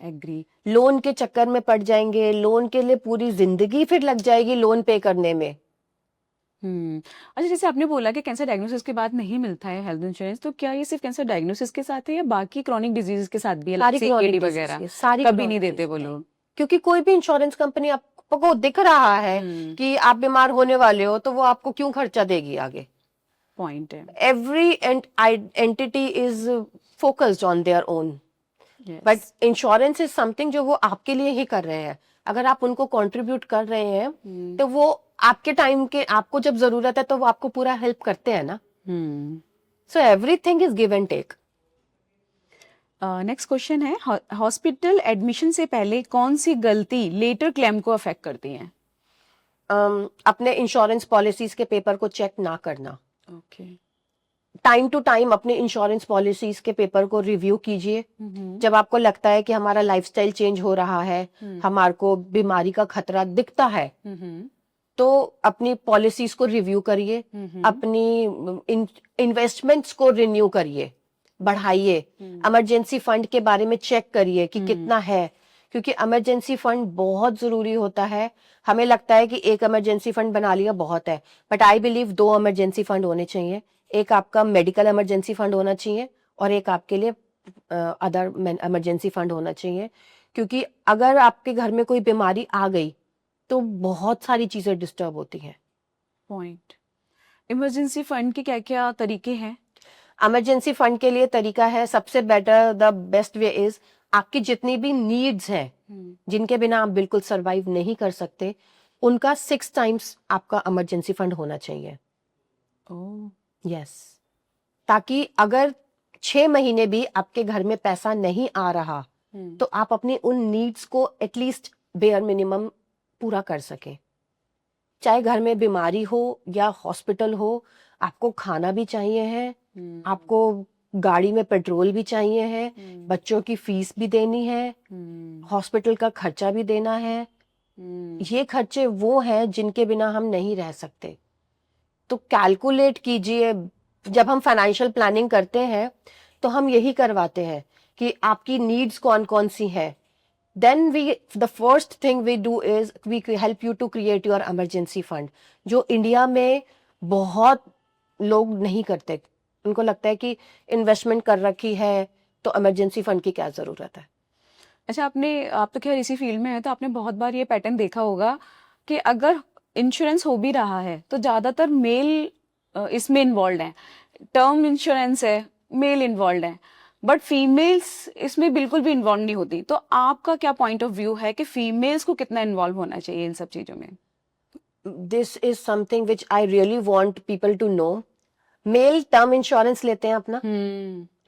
एग्री। लोन के चक्कर में पड़ जाएंगे, लोन के लिए पूरी जिंदगी फिर लग जाएगी लोन पे करने में। अच्छा, जैसे आपने बोला कि कैंसर डायग्नोसिस के बाद नहीं मिलता है हेल्थ इंश्योरेंस, तो क्या ये सिर्फ कैंसर डायग्नोसिस के साथ है या बाकी क्रॉनिक डिजीज के साथ भी है? सारी जैसे chronic AD disease वगैरह के, सारी कभी chronic नहीं देते वो disease लोग? क्योंकि कोई भी इंश्योरेंस कंपनी आपको दिख रहा है कि आप बीमार होने वाले हो तो वो आपको क्यों खर्चा देगी आगे? पॉइंट है। Every entity is focused on their own, Yes. But insurance is something जो वो आपके लिए ही कर रहे हैं। अगर आप उनको कंट्रीब्यूट कर रहे हैं तो वो आपके टाइम के, आपको जब जरूरत है तो वो आपको पूरा हेल्प करते हैं ना। So everything is give and take. Next question है, हॉस्पिटल एडमिशन से पहले कौन सी गलती लेटर क्लेम को अफेक्ट करती है? अपने इंश्योरेंस पॉलिसीज के पेपर को चेक ना करना। ओके। टाइम टू टाइम अपने इंश्योरेंस पॉलिसीज के पेपर को रिव्यू कीजिए। जब आपको लगता है कि हमारा लाइफस्टाइल चेंज हो रहा है, हमारे को बीमारी का खतरा दिखता है, तो अपनी पॉलिसीज को रिव्यू करिए, अपनी इन्वेस्टमेंट्स को रिन्यू करिए, बढ़ाइए। इमरजेंसी फंड के बारे में चेक करिए कि कितना है, क्योंकि इमरजेंसी फंड बहुत जरूरी होता है। हमें लगता है कि एक इमरजेंसी फंड बना लिया बहुत है, but I believe 2 emergency fund होने चाहिए। एक आपका मेडिकल इमरजेंसी फंड होना चाहिए और एक आपके लिए अदर इमरजेंसी फंड होना चाहिए, क्योंकि अगर आपके घर में कोई बीमारी आ गई तो बहुत सारी चीजें डिस्टर्ब होती हैं। पॉइंट। इमरजेंसी फंड के क्या क्या तरीके हैं? इमरजेंसी फंड के लिए तरीका है, सबसे better, the best way is, आपकी जितनी भी नीड्स हैं जिनके बिना आप बिल्कुल सरवाइव नहीं कर सकते, उनका 6 टाइम्स आपका इमरजेंसी फंड होना चाहिए। यस, ताकि अगर 6 महीने भी आपके घर में पैसा नहीं आ रहा तो आप अपनी उन नीड्स को एटलीस्ट बेयर मिनिमम पूरा कर सके। चाहे घर में बीमारी हो या हॉस्पिटल हो, आपको खाना भी चाहिए है, आपको गाड़ी में पेट्रोल भी चाहिए है, बच्चों की फीस भी देनी है, हॉस्पिटल का खर्चा भी देना है। ये खर्चे वो हैं जिनके बिना हम नहीं रह सकते। तो कैलकुलेट कीजिए। जब हम फाइनेंशियल प्लानिंग करते हैं तो हम यही करवाते हैं कि आपकी नीड्स कौन कौन सी हैं। Then the first thing we do is we help you to create your emergency fund, जो इंडिया में बहुत लोग नहीं करते। उनको लगता है कि इन्वेस्टमेंट कर रखी है तो इमरजेंसी फंड की क्या जरूरत है। अच्छा, आप तो खैर इसी फील्ड में है तो आपने बहुत बार ये पैटर्न देखा होगा कि अगर इंश्योरेंस हो भी रहा है तो ज्यादातर मेल इसमें इन्वॉल्व है। टर्म इंश्योरेंस है, मेल इन्वॉल्व है, बट फीमेल्स इसमें बिल्कुल भी इन्वॉल्व नहीं होती। तो आपका क्या पॉइंट ऑफ व्यू है कि फीमेल्स को कितना इन्वॉल्व होना चाहिए इन सब चीजों में? This is something which I really want people to know. Male term insurance लेते हैं अपना,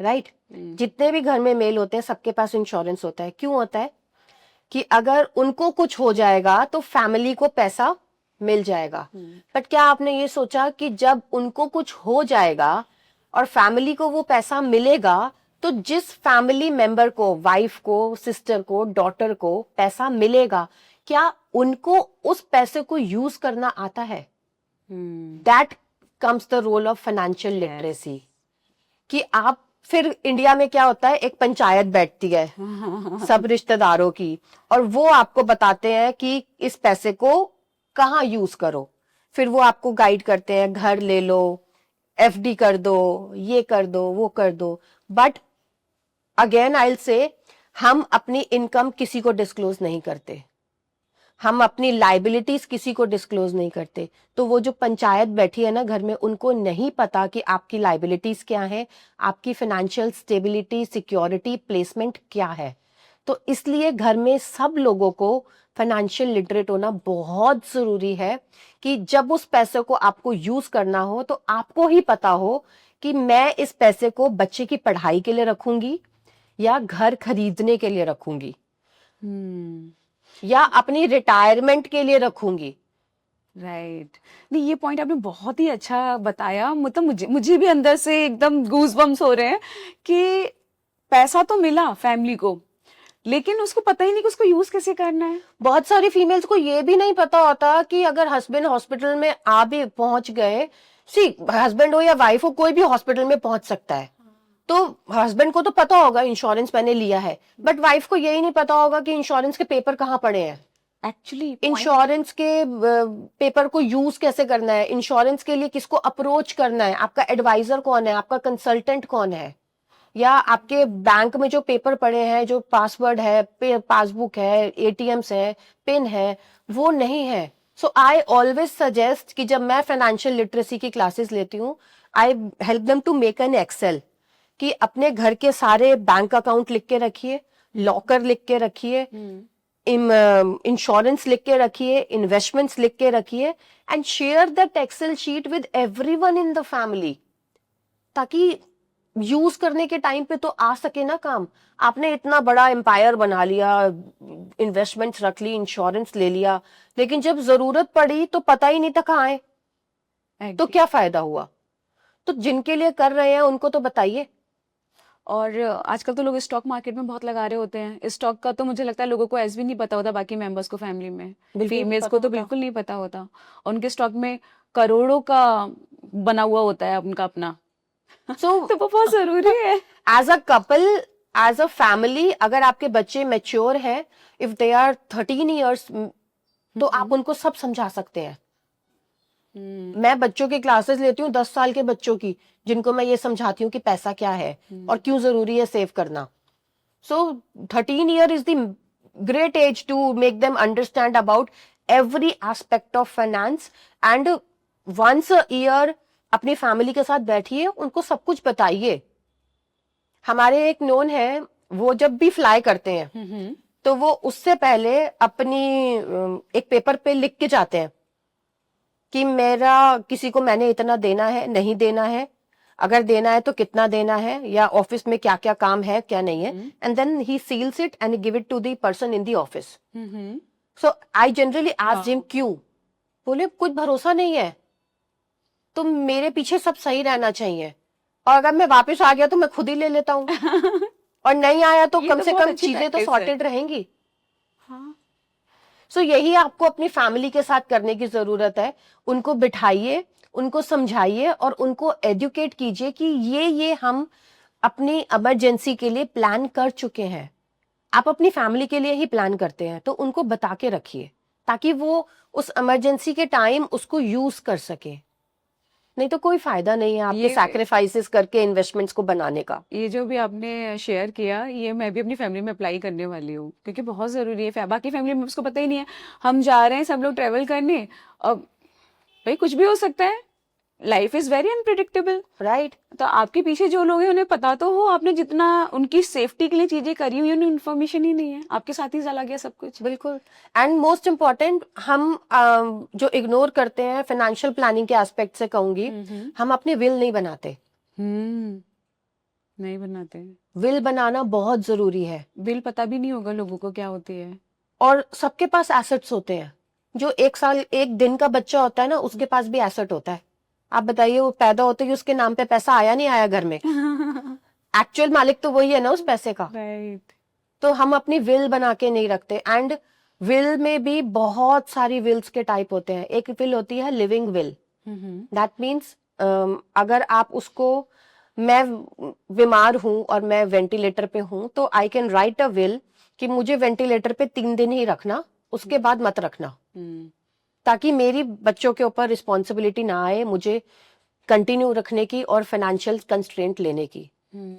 राइट? जितने भी घर में मेल होते हैं सबके पास इंश्योरेंस होता है। क्यों होता है? कि अगर उनको कुछ हो जाएगा तो फैमिली को पैसा मिल जाएगा। बट क्या आपने ये सोचा कि जब उनको कुछ हो जाएगा और फैमिली को वो पैसा मिलेगा, तो जिस फैमिली मेंबर को, वाइफ को, सिस्टर को, डॉटर को पैसा मिलेगा, क्या उनको उस पैसे को यूज करना आता है? That comes the role of financial literacy. कि आप फिर इंडिया में क्या होता है, एक पंचायत बैठती है सब रिश्तेदारों की, और वो आपको बताते हैं कि इस पैसे को कहाँ यूज करो। फिर वो आपको गाइड करते हैं, घर ले लो, एफडी कर दो, ये कर दो, वो कर दो। But again I will say, हम अपनी इनकम किसी को डिस्क्लोज नहीं करते, हम अपनी लाइबिलिटीज किसी को डिस्क्लोज नहीं करते। तो वो जो पंचायत बैठी है ना घर में, उनको नहीं पता कि आपकी लाइबिलिटीज क्या है, आपकी फाइनेंशियल स्टेबिलिटी, सिक्योरिटी, प्लेसमेंट क्या है। तो इसलिए घर में सब लोगों को फाइनेंशियल लिटरेट होना बहुत जरूरी है कि जब उस पैसे को आपको यूज करना हो तो आपको ही पता हो कि मैं इस पैसे को बच्चे की पढ़ाई के लिए रखूंगी या घर खरीदने के लिए रखूंगी या अपनी रिटायरमेंट के लिए रखूंगी। राइट। नहीं, ये पॉइंट आपने बहुत ही अच्छा बताया। मतलब मुझे भी अंदर से एकदम गूज बम्स हो रहे हैं कि पैसा तो मिला फैमिली को, लेकिन उसको पता ही नहीं कि उसको यूज कैसे करना है। बहुत सारी फीमेल्स को ये भी नहीं पता होता कि अगर हस्बैंड हॉस्पिटल में आ भी पहुंच गए, सी हस्बैंड हो या वाइफ हो, कोई भी हॉस्पिटल में पहुंच सकता है। तो हस्बैंड को तो पता होगा इंश्योरेंस मैंने लिया है, बट वाइफ को यही नहीं पता होगा कि इंश्योरेंस के पेपर कहाँ पड़े हैं, एक्चुअली इंश्योरेंस के पेपर को यूज कैसे करना है, इंश्योरेंस के लिए किसको अप्रोच करना है, आपका एडवाइजर कौन है, आपका कंसल्टेंट कौन है, या आपके बैंक में जो पेपर पड़े हैं, जो पासवर्ड है, पासबुक है, एटीएम्स है, पिन है, वो नहीं है। सो आई ऑलवेज सजेस्ट कि जब मैं फाइनेंशियल लिटरेसी की क्लासेस लेती हूँ, I help them to make an Excel कि अपने घर के सारे बैंक अकाउंट लिख के रखिए, लॉकर लिख के रखिए, इंश्योरेंस लिख के रखिए, इन्वेस्टमेंट्स लिख के रखिए, and share that Excel sheet with everyone in the family, ताकि यूज करने के टाइम पे तो आ सके ना काम। आपने इतना बड़ा एम्पायर बना लिया, इन्वेस्टमेंट्स रख ली, इंश्योरेंस ले लिया, लेकिन जब जरूरत पड़ी तो पता ही नहीं था कहाँ है, तो क्या फायदा हुआ? तो जिनके लिए कर रहे हैं उनको तो बताइए। और आजकल तो लोग स्टॉक मार्केट में बहुत लगा रहे होते हैं। स्टॉक का तो मुझे लगता है लोगों को ऐसे भी नहीं पता होता, बाकी मेंबर्स को फैमिली में, बिल्कुल नहीं फीमेल्स पता को तो होता। बिल्कुल नहीं पता होता। उनके स्टॉक में करोड़ों का बना हुआ होता है उनका अपना। सो तो वो बहुत जरूरी है। As a couple, as a family, अगर आपके बच्चे मेच्योर हैं, इफ दे आर 13 ईयर्स, तो आप उनको सब समझा सकते हैं। मैं बच्चों की क्लासेस लेती हूँ 10 साल के बच्चों की, जिनको मैं ये समझाती हूँ कि पैसा क्या है और क्यों जरूरी है सेव करना। So 13 year is the great age to make them understand about every aspect of finance, and once a year अपनी फैमिली के साथ बैठिए, उनको सब कुछ बताइए। हमारे एक नोन है, वो जब भी फ्लाई करते हैं तो वो उससे पहले अपनी एक पेपर पे लिख के जाते हैं कि मेरा किसी को मैंने इतना देना है, नहीं देना है, अगर देना है तो कितना देना है, या ऑफिस में क्या क्या काम है, क्या नहीं है, and then he seals it and give it to the person in the office. So I generally ask him क्यों, बोले कुछ भरोसा नहीं है, तो मेरे पीछे सब सही रहना चाहिए, और अगर मैं वापस आ गया तो मैं खुद ही ले लेता हूँ और नहीं आया तो कम से कम चीजें तो सॉर्टेड रहेंगी। हाँ। सो यही आपको अपनी फैमिली के साथ करने की जरूरत है। उनको बिठाइए, उनको समझाइए और उनको एजुकेट कीजिए कि ये हम अपनी इमरजेंसी के लिए प्लान कर चुके हैं। आप अपनी फैमिली के लिए ही प्लान करते हैं, तो उनको बता के रखिए ताकि वो उस इमरजेंसी के टाइम उसको यूज कर सके। नहीं तो कोई फायदा नहीं है आपके सैक्रिफाइसेस करके इन्वेस्टमेंट्स को बनाने का। ये जो भी आपने शेयर किया, ये मैं भी अपनी फैमिली में अप्लाई करने वाली हूँ, क्योंकि बहुत ज़रूरी है। बाकी फैमिली मेंबर्स को पता ही नहीं है। हम जा रहे हैं सब लोग ट्रेवल करने, अब भाई कुछ भी हो सकता है, life is very unpredictable, right. तो आपके पीछे जो लोग हैं उन्हें पता तो हो, आपने जितना उनकी सेफ्टी के लिए चीजें करी हुई, उन्हें इन्फॉर्मेशन ही नहीं है, आपके साथ ही चला गया सब कुछ। बिल्कुल। एंड मोस्ट इम्पॉर्टेंट, हम जो इग्नोर करते हैं फाइनेंशियल प्लानिंग के एस्पेक्ट से कहूंगी, हम अपनी विल नहीं बनाते। नहीं बनाते हैं। विल बनाना बहुत जरूरी है। बिल पता भी नहीं होगा लोगों को क्या होती है। और सबके पास एसेट्स होते हैं। जो 1 साल 1 दिन का बच्चा होता है ना, उसके पास भी एसेट होता है। आप बताइए, वो पैदा होते ही उसके नाम पे पैसा आया नहीं आया घर में? एक्चुअल मालिक तो वही है ना उस पैसे का। राइट। तो हम अपनी विल बना के नहीं रखते। एंड विल में भी बहुत सारी विल्स के टाइप होते हैं। एक विल होती है लिविंग विल। दैट मीन्स अगर आप उसको, मैं बीमार हूं और मैं वेंटिलेटर पे हूं, तो I can write a will कि मुझे वेंटिलेटर पे 3 दिन ही रखना, उसके बाद मत रखना, ताकि मेरी बच्चों के ऊपर रिस्पॉन्सिबिलिटी ना आए मुझे कंटिन्यू रखने की और फाइनेंशियल कंस्ट्रेंट लेने की।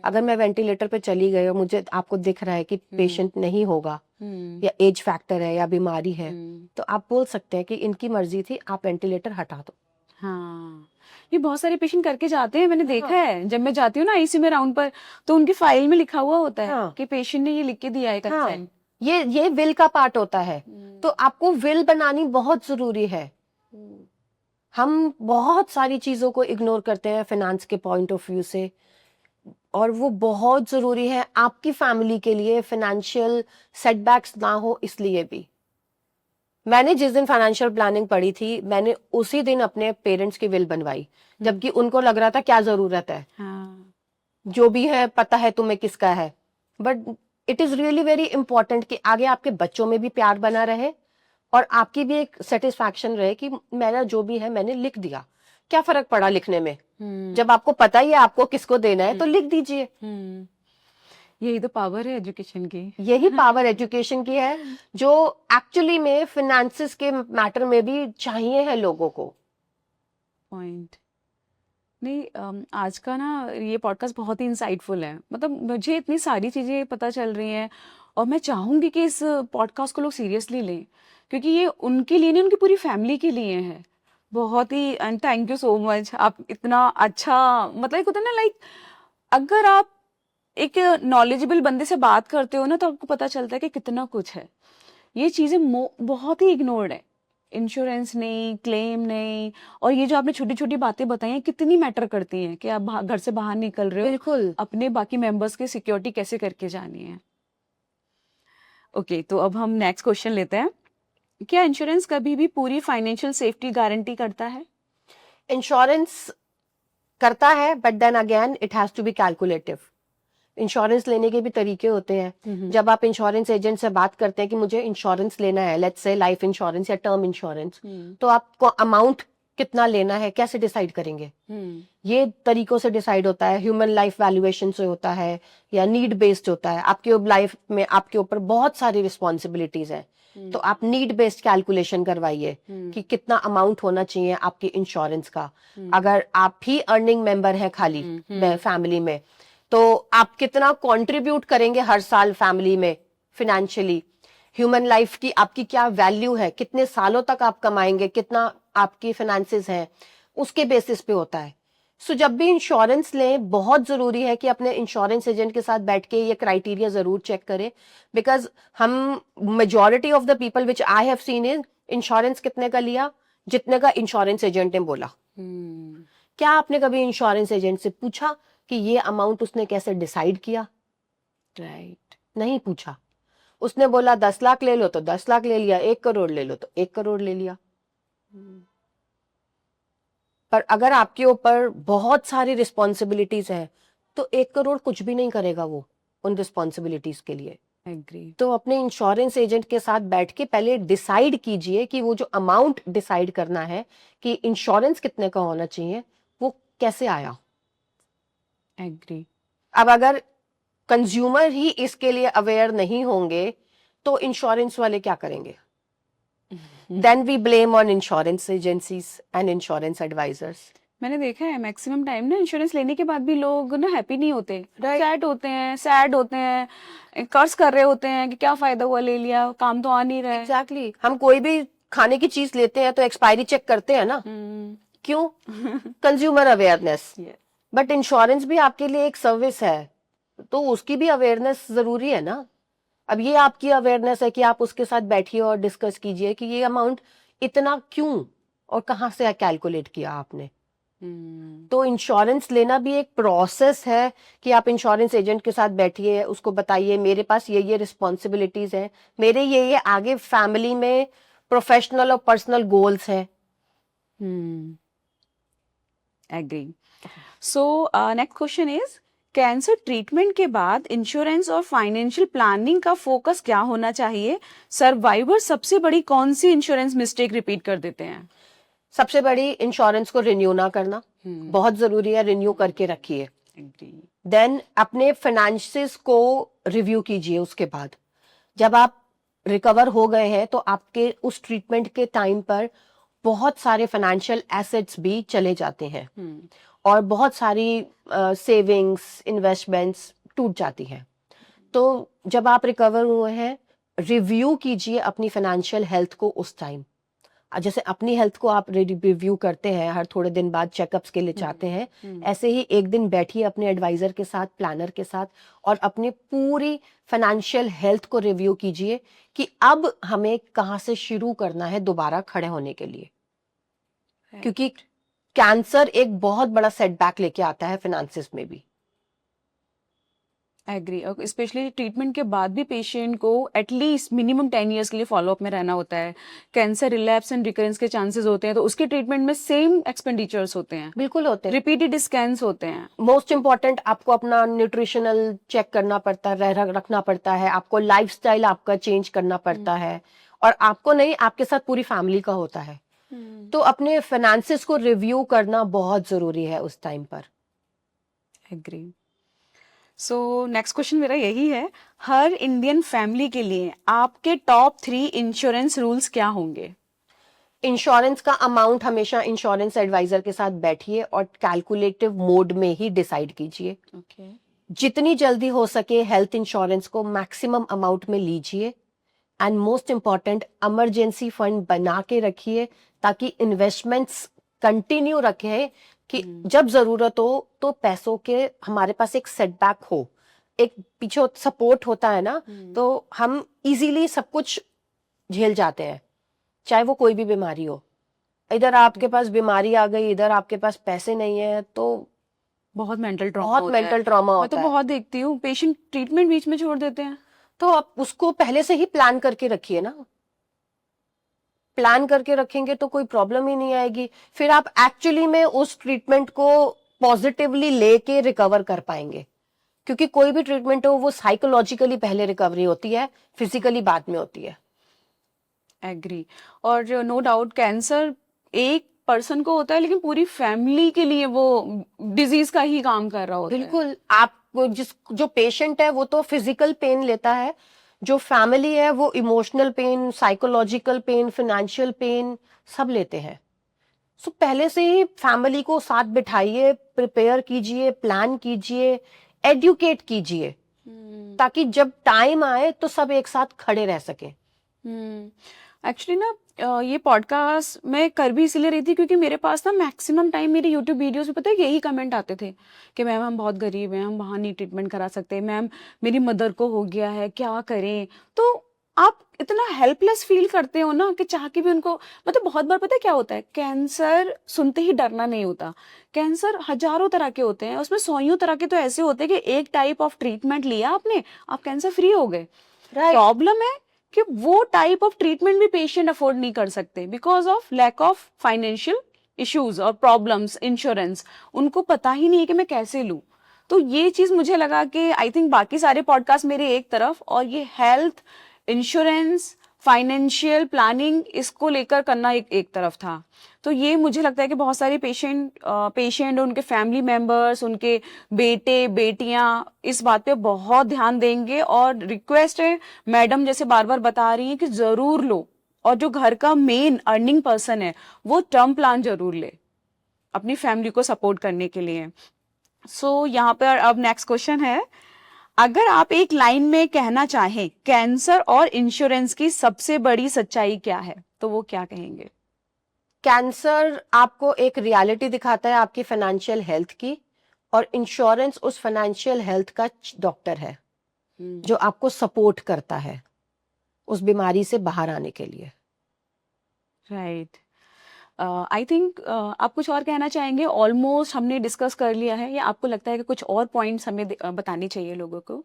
अगर मैं वेंटिलेटर पे चली गई और मुझे आपको दिख रहा है कि पेशेंट नहीं होगा या एज फैक्टर है या बीमारी है, तो आप बोल सकते हैं कि इनकी मर्जी थी, आप वेंटिलेटर हटा दो। हाँ, ये बहुत सारे पेशेंट करके जाते हैं, मैंने देखा हाँ। है। जब मैं जाती हूँ ना आईसीयू में राउंड पर, तो उनकी फाइल में लिखा हुआ होता है हाँ। कि पेशेंट ने ये लिख के दिया है हाँ, कंसेंट। ये विल का पार्ट होता है। तो आपको विल बनानी बहुत जरूरी है। हम बहुत सारी चीजों को इग्नोर करते हैं फाइनेंस के पॉइंट ऑफ व्यू से, और वो बहुत जरूरी है आपकी फैमिली के लिए, फाइनेंशियल सेटबैक्स ना हो इसलिए भी। मैंने जिस दिन फाइनेंशियल प्लानिंग पढ़ी थी, मैंने उसी दिन अपने पेरेंट्स की विल बनवाई, जबकि उनको लग रहा था क्या जरूरत है, हाँ। जो भी है पता है तुम्हें किसका है। But it is really very important कि आगे आपके बच्चों में भी प्यार बना रहे और आपकी भी एक सेटिस्फैक्शन रहे कि मेरा जो भी है मैंने लिख दिया। क्या फर्क पड़ा लिखने में? जब आपको पता ही है आपको किसको देना है, तो लिख दीजिए। यही तो पावर है एजुकेशन की। यही पावर एजुकेशन की है, जो एक्चुअली में फिनेंसेस के मैटर में भी चाहिए है लोगों को। पॉइंट नहीं, आज का ना ये पॉडकास्ट बहुत ही इंसाइटफुल है। मतलब मुझे इतनी सारी चीज़ें पता चल रही हैं, और मैं चाहूँगी कि इस पॉडकास्ट को लोग सीरियसली लें, क्योंकि ये उनके लिए नहीं, उनकी पूरी फैमिली के लिए है। बहुत ही, and thank you so much. आप इतना अच्छा, मतलब एक होता है ना, लाइक अगर आप एक नॉलेजेबल बंदे से बात करते हो ना, तो आपको पता चलता है कि कितना कुछ है। ये चीज़ें बहुत ही इग्नोर्ड है। इंश्योरेंस नहीं, क्लेम नहीं, और ये जो आपने छोटी छोटी बातें बताई हैं कितनी मैटर करती हैं कि आप घर से बाहर निकल रहे हो, बिल्कुल। अपने बाकी मेंबर्स की सिक्योरिटी कैसे करके जानी है। ओके, तो अब हम नेक्स्ट क्वेश्चन लेते हैं। क्या इंश्योरेंस कभी भी पूरी फाइनेंशियल सेफ्टी गारंटी करता है? इंश्योरेंस करता है, but then again it has to be calculative. Insurance लेने के भी तरीके होते हैं। जब आप इंश्योरेंस एजेंट से बात करते हैं कि मुझे इंश्योरेंस लेना है, लेट्स से लाइफ इंश्योरेंस या टर्म इंश्योरेंस, तो आपको अमाउंट कितना लेना है कैसे डिसाइड करेंगे? ये तरीकों से डिसाइड होता है। ह्यूमन लाइफ वैल्यूएशन से होता है या नीड बेस्ड होता है। आपके लाइफ में आपके ऊपर बहुत सारी रिस्पॉन्सिबिलिटीज है, तो आप नीड बेस्ड कैलकुलेशन करवाइए कि कितना अमाउंट होना चाहिए आपकी इंश्योरेंस का। अगर आप ही अर्निंग मेंबर हैं खाली फैमिली में, तो आप कितना कंट्रीब्यूट करेंगे हर साल फैमिली में फिनेंशियली? ह्यूमन लाइफ की आपकी क्या वैल्यू है, कितने सालों तक आप कमाएंगे, कितना आपकी फाइनेंसेस हैं, उसके बेसिस पे होता है। सो जब भी इंश्योरेंस लें, बहुत जरूरी है कि अपने इंश्योरेंस एजेंट के साथ बैठ के ये क्राइटेरिया जरूर चेक करें। बिकॉज हम, majority of the people which I have seen is, insurance कितने का लिया? जितने का इंश्योरेंस एजेंट ने बोला। क्या आपने कभी इंश्योरेंस एजेंट से पूछा कि ये अमाउंट उसने कैसे डिसाइड किया? राइट। नहीं पूछा। उसने बोला 10 लाख ले लो तो 10 लाख ले लिया, 1 करोड़ ले लो तो 1 करोड़ ले लिया। पर अगर आपके ऊपर बहुत सारी रिस्पॉन्सिबिलिटीज हैं, तो 1 करोड़ कुछ भी नहीं करेगा वो उन रिस्पॉन्सिबिलिटीज के लिए। एग्री। तो अपने इंश्योरेंस एजेंट के साथ बैठ के पहले डिसाइड कीजिए कि वो जो अमाउंट डिसाइड करना है कि इंश्योरेंस कितने का होना चाहिए, वो कैसे आया। एग्री। अब अगर कंज्यूमर ही इसके लिए अवेयर नहीं होंगे, तो इंश्योरेंस वाले क्या करेंगे? Then we blame on insurance agencies and insurance advisers. मैंने देखा है मैक्सिमम टाइम ना, इंश्योरेंस लेने के बाद भी लोग ना हैप्पी नहीं होते, Right. सैड होते हैं, सैड होते हैं, कर्ज कर रहे होते हैं कि क्या फायदा हुआ, ले लिया, काम तो आ नहीं रहा है। एग्जैक्टली। हम कोई भी खाने की चीज लेते हैं तो एक्सपायरी चेक करते हैं ना, क्यों? Consumer awareness. बट इंश्योरेंस भी आपके लिए एक सर्विस है, तो उसकी भी अवेयरनेस जरूरी है ना। अब ये आपकी अवेयरनेस है कि आप उसके साथ बैठिए और डिस्कस कीजिए कि ये अमाउंट इतना क्यों और कहाँ से कैलकुलेट किया आपने। तो इंश्योरेंस लेना भी एक प्रोसेस है कि आप इंश्योरेंस एजेंट के साथ बैठिए, उसको बताइए मेरे पास ये रिस्पॉन्सिबिलिटीज हैं, मेरे ये आगे फैमिली में प्रोफेशनल और पर्सनल गोल्स हैं। Agree. So next question is, cancer treatment के बाद इंश्योरेंस और फाइनेंशियल प्लानिंग का फोकस क्या होना चाहिए? सर्वाइवर सबसे बड़ी कौन सी इंश्योरेंस मिस्टेक रिपीट कर देते हैं? सबसे बड़ी, इंश्योरेंस को रिन्यू ना करना बहुत जरूरी है, रिन्यू करके रखिए। देन अपने फाइनेंसेस को रिव्यू कीजिए। उसके बाद जब आप रिकवर हो गए हैं तो आपके उस ट्रीटमेंट के टाइम पर बहुत सारे फाइनेंशियल एसेट्स भी चले जाते हैं और बहुत सारी सेविंग्स इन्वेस्टमेंट्स टूट जाती हैं। तो जब आप रिकवर हुए हैं, रिव्यू कीजिए अपनी फाइनेंशियल हेल्थ को उस टाइम। जैसे अपनी हेल्थ को आप रिव्यू करते हैं, हर थोड़े दिन बाद चेकअप्स के लिए जाते हैं, ऐसे ही एक दिन बैठिए अपने एडवाइजर के साथ, प्लानर के साथ, और अपनी पूरी फाइनेंशियल हेल्थ को रिव्यू कीजिए कि अब हमें कहाँ से शुरू करना है दोबारा खड़े होने के लिए। क्योंकि कैंसर एक बहुत बड़ा सेटबैक लेके आता है फाइनेंसिस में भी। एग्री। और स्पेशली ट्रीटमेंट के बाद भी पेशेंट को एटलीस्ट मिनिमम 10 इयर्स के लिए फॉलोअप में रहना होता है। कैंसर रिलैप्स एंड रिकरेंस के चांसेस होते हैं, तो उसके ट्रीटमेंट में सेम एक्सपेंडिचर्स होते हैं, बिल्कुल होते हैं, रिपीटेड स्कैन्स होते हैं। मोस्ट इंपॉर्टेंट आपको अपना न्यूट्रिशनल चेक करना पड़ता है, रखना पड़ता है, आपको लाइफस्टाइल आपका चेंज करना पड़ता है, और आपको नहीं, आपके साथ पूरी फैमिली का होता है। तो अपने फाइनेंसेस को रिव्यू करना बहुत जरूरी है उस टाइम पर। एग्री। सो नेक्स्ट क्वेश्चन मेरा यही है, हर इंडियन फैमिली के लिए आपके टॉप 3 इंश्योरेंस रूल्स क्या होंगे? इंश्योरेंस का अमाउंट हमेशा इंश्योरेंस एडवाइजर के साथ बैठिए और कैलकुलेटिव मोड में ही डिसाइड कीजिए। जितनी जल्दी हो सके हेल्थ इंश्योरेंस को मैक्सिमम अमाउंट में लीजिए। And most important, emergency fund बना के रखिए ताकि इन्वेस्टमेंट्स कंटिन्यू रखें कि जब जरूरत हो तो पैसों के हमारे पास एक सेटबैक हो, एक पीछे सपोर्ट होता है ना, तो हम इजीली सब कुछ झेल जाते हैं, चाहे वो कोई भी बीमारी हो। इधर आपके पास बीमारी आ गई, इधर आपके पास पैसे नहीं है, तो बहुत मेंटल ट्रॉमा बहुत होता है। मेंटल ट्रॉमा मैं होता तो है। बहुत देखती हूँ पेशेंट ट्रीटमेंट बीच में छोड़ देते हैं। तो आप उसको पहले से ही प्लान करके रखिए ना, प्लान करके रखेंगे तो कोई प्रॉब्लम ही नहीं आएगी, फिर आप एक्चुअली में उस ट्रीटमेंट को पॉजिटिवली लेके रिकवर कर पाएंगे। क्योंकि कोई भी ट्रीटमेंट हो वो साइकोलॉजिकली पहले रिकवरी होती है, फिजिकली बाद में होती है। एग्री। और नो डाउट कैंसर एक पर्सन को होता है, लेकिन पूरी फैमिली के लिए वो डिजीज का ही काम कर रहा होता है। बिल्कुल, आप जो पेशेंट है वो तो फिजिकल पेन लेता है, जो फैमिली है वो emotional pain, psychological pain, financial pain सब लेते हैं। सो पहले से ही फैमिली को साथ बिठाइए, प्रिपेयर कीजिए, प्लान कीजिए, एडुकेट कीजिए, ताकि जब टाइम आए तो सब एक साथ खड़े रह सके। एक्चुअली ना ये पॉडकास्ट मैं कर भी इसलिए रही थी क्योंकि मेरे पास ना मैक्सिमम टाइम मेरी यूट्यूब वीडियोस में पता है यही कमेंट आते थे कि मैम हम बहुत गरीब हैं, हम वहाँ नहीं ट्रीटमेंट करा सकते, मैम मेरी मदर को हो गया है, क्या करें। तो आप इतना हेल्पलेस फील करते हो ना कि चाह के भी उनको, मतलब बहुत बार पता है क्या होता है, कैंसर सुनते ही डरना नहीं होता। कैंसर हजारों तरह के होते हैं, उसमें सौयों तरह के तो ऐसे होते हैं कि एक टाइप ऑफ ट्रीटमेंट लिया आपने, आप कैंसर फ्री हो गए। प्रॉब्लम है कि वो टाइप ऑफ ट्रीटमेंट भी पेशेंट अफोर्ड नहीं कर सकते because of lack of financial issues और प्रॉब्लम्स। इंश्योरेंस उनको पता ही नहीं है कि मैं कैसे लूं। तो ये चीज मुझे लगा कि आई थिंक बाकी सारे पॉडकास्ट मेरे एक तरफ, और ये हेल्थ इंश्योरेंस फाइनेंशियल प्लानिंग इसको लेकर करना एक तरफ था। तो ये मुझे लगता है कि बहुत सारे पेशेंट उनके फैमिली मेंबर्स, उनके बेटे बेटियां इस बात पे बहुत ध्यान देंगे। और रिक्वेस्ट है, मैडम जैसे बार बार बता रही हैं कि जरूर लो, और जो घर का मेन अर्निंग पर्सन है वो टर्म प्लान जरूर ले अपनी फैमिली को सपोर्ट करने के लिए। सो यहाँ पर अब नेक्स्ट क्वेश्चन है, अगर आप एक लाइन में कहना चाहें कैंसर और इंश्योरेंस की सबसे बड़ी सच्चाई क्या है, तो वो क्या कहेंगे? कैंसर आपको एक रियलिटी दिखाता है आपकी फाइनेंशियल हेल्थ की, और इंश्योरेंस उस फाइनेंशियल हेल्थ का डॉक्टर है जो आपको सपोर्ट करता है उस बीमारी से बाहर आने के लिए। राइट। आई थिंक आप कुछ और कहना चाहेंगे? ऑलमोस्ट हमने डिस्कस कर लिया है, या आपको लगता है कि कुछ और पॉइंट्स हमें बताने चाहिए लोगों को?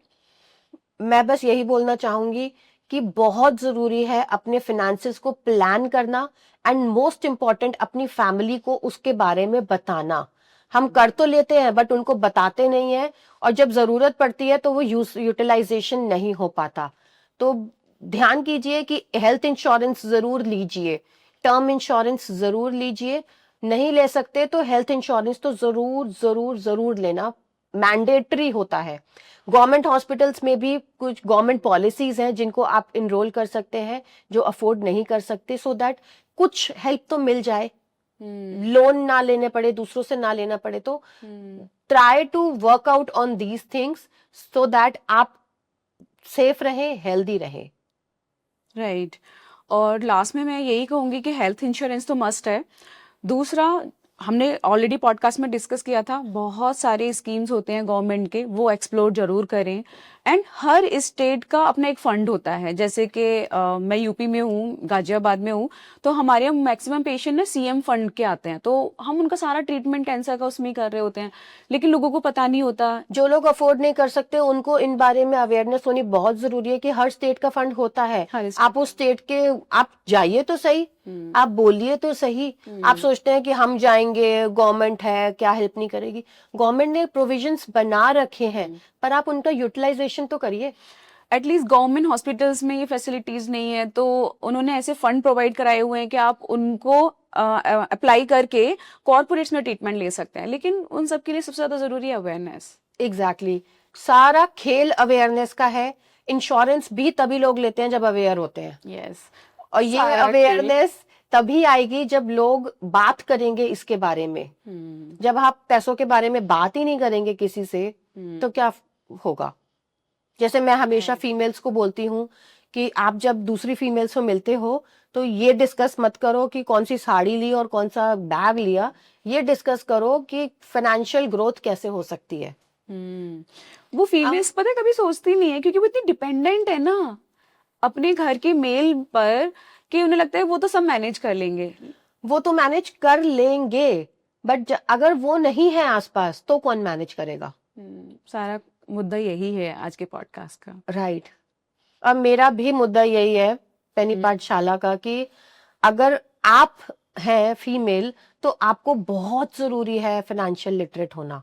मैं बस यही बोलना चाहूंगी कि बहुत जरूरी है अपने फिनेंसेस को प्लान करना, एंड मोस्ट इम्पॉर्टेंट अपनी फैमिली को उसके बारे में बताना। हम कर तो लेते हैं बट उनको बताते नहीं है, और जब जरूरत पड़ती है तो वो यूटिलाइजेशन नहीं हो पाता। तो ध्यान कीजिए कि हेल्थ इंश्योरेंस जरूर लीजिए, टर्म इंश्योरेंस जरूर लीजिए। नहीं ले सकते तो हेल्थ इंश्योरेंस तो जरूर जरूर जरूर लेना, मैंडेटरी होता है। गवर्नमेंट हॉस्पिटल्स में भी कुछ गवर्नमेंट पॉलिसीज हैं जिनको आप इनरोल कर सकते हैं, जो अफोर्ड नहीं कर सकते, सो दैट कुछ हेल्प तो मिल जाए, लोन ना लेने पड़े, दूसरों से ना लेना पड़े। तो try to work out on these things so that आप सेफ रहें, हेल्दी रहें। राइट। और लास्ट में मैं यही कहूंगी कि हेल्थ इंश्योरेंस तो मस्ट है। दूसरा, हमने ऑलरेडी पॉडकास्ट में डिस्कस किया था, बहुत सारे स्कीम्स होते हैं गवर्नमेंट के, वो एक्सप्लोर जरूर करें। एंड हर स्टेट का अपना एक फंड होता है। जैसे कि मैं यूपी में हूँ, गाजियाबाद में हूँ, तो हमारे यहाँ मैक्सिमम पेशेंट ना सीएम फंड के आते हैं, तो हम उनका सारा ट्रीटमेंट कैंसर का उसमें ही कर रहे होते हैं, लेकिन लोगों को पता नहीं होता। जो लोग अफोर्ड नहीं कर सकते उनको इन बारे में अवेयरनेस होनी बहुत जरूरी है कि हर स्टेट का फंड होता है। हर आप उस स्टेट के, आप जाइए तो सही, आप बोलिए तो सही। आप सोचते हैं कि हम जाएंगे, गवर्नमेंट है, क्या हेल्प नहीं करेगी। गवर्नमेंट ने प्रोविजंस बना रखे हैं, पर आप उनका यूटिलाइजेशन तो करिए। एटलीस्ट गवर्नमेंट हॉस्पिटल्स में ये फैसिलिटीज नहीं है, तो उन्होंने ऐसे फंड प्रोवाइड कराए हुए हैं कि आप उनको अप्लाई करके कॉर्पोरेट्स में ट्रीटमेंट ले सकते हैं। लेकिन उन सब के लिए सबसे ज्यादा जरूरी है अवेयरनेस। एग्जैक्टली सारा खेल अवेयरनेस का है। इंश्योरेंस भी तभी लोग लेते हैं जब अवेयर होते हैं, यस। और ये अवेयरनेस तभी आएगी जब लोग बात करेंगे इसके बारे में। जब आप पैसों के बारे में बात ही नहीं करेंगे किसी से, तो क्या होगा? जैसे मैं हमेशा फीमेल्स को बोलती हूँ कि आप जब दूसरी फीमेल्स को मिलते हो तो ये डिस्कस मत करो कि कौन सी साड़ी ली और कौन सा बैग लिया, ये डिस्कस करो कि फाइनेंशियल ग्रोथ कैसे हो सकती है। वो फीमेल्स पता है कभी सोचती नहीं है, क्योंकि वो इतनी डिपेंडेंट है ना अपने घर के मेल पर, कि उन्हें लगता है वो तो सब मैनेज कर लेंगे। वो तो मैनेज कर लेंगे, बट अगर वो नहीं है आसपास तो कौन मैनेज करेगा? सारा मुद्दा यही है आज के पॉडकास्ट का। राइट। अब मेरा भी मुद्दा यही है पेनी पाठशाला का, कि अगर आप हैं फीमेल तो आपको बहुत जरूरी है फाइनेंशियल लिटरेट होना।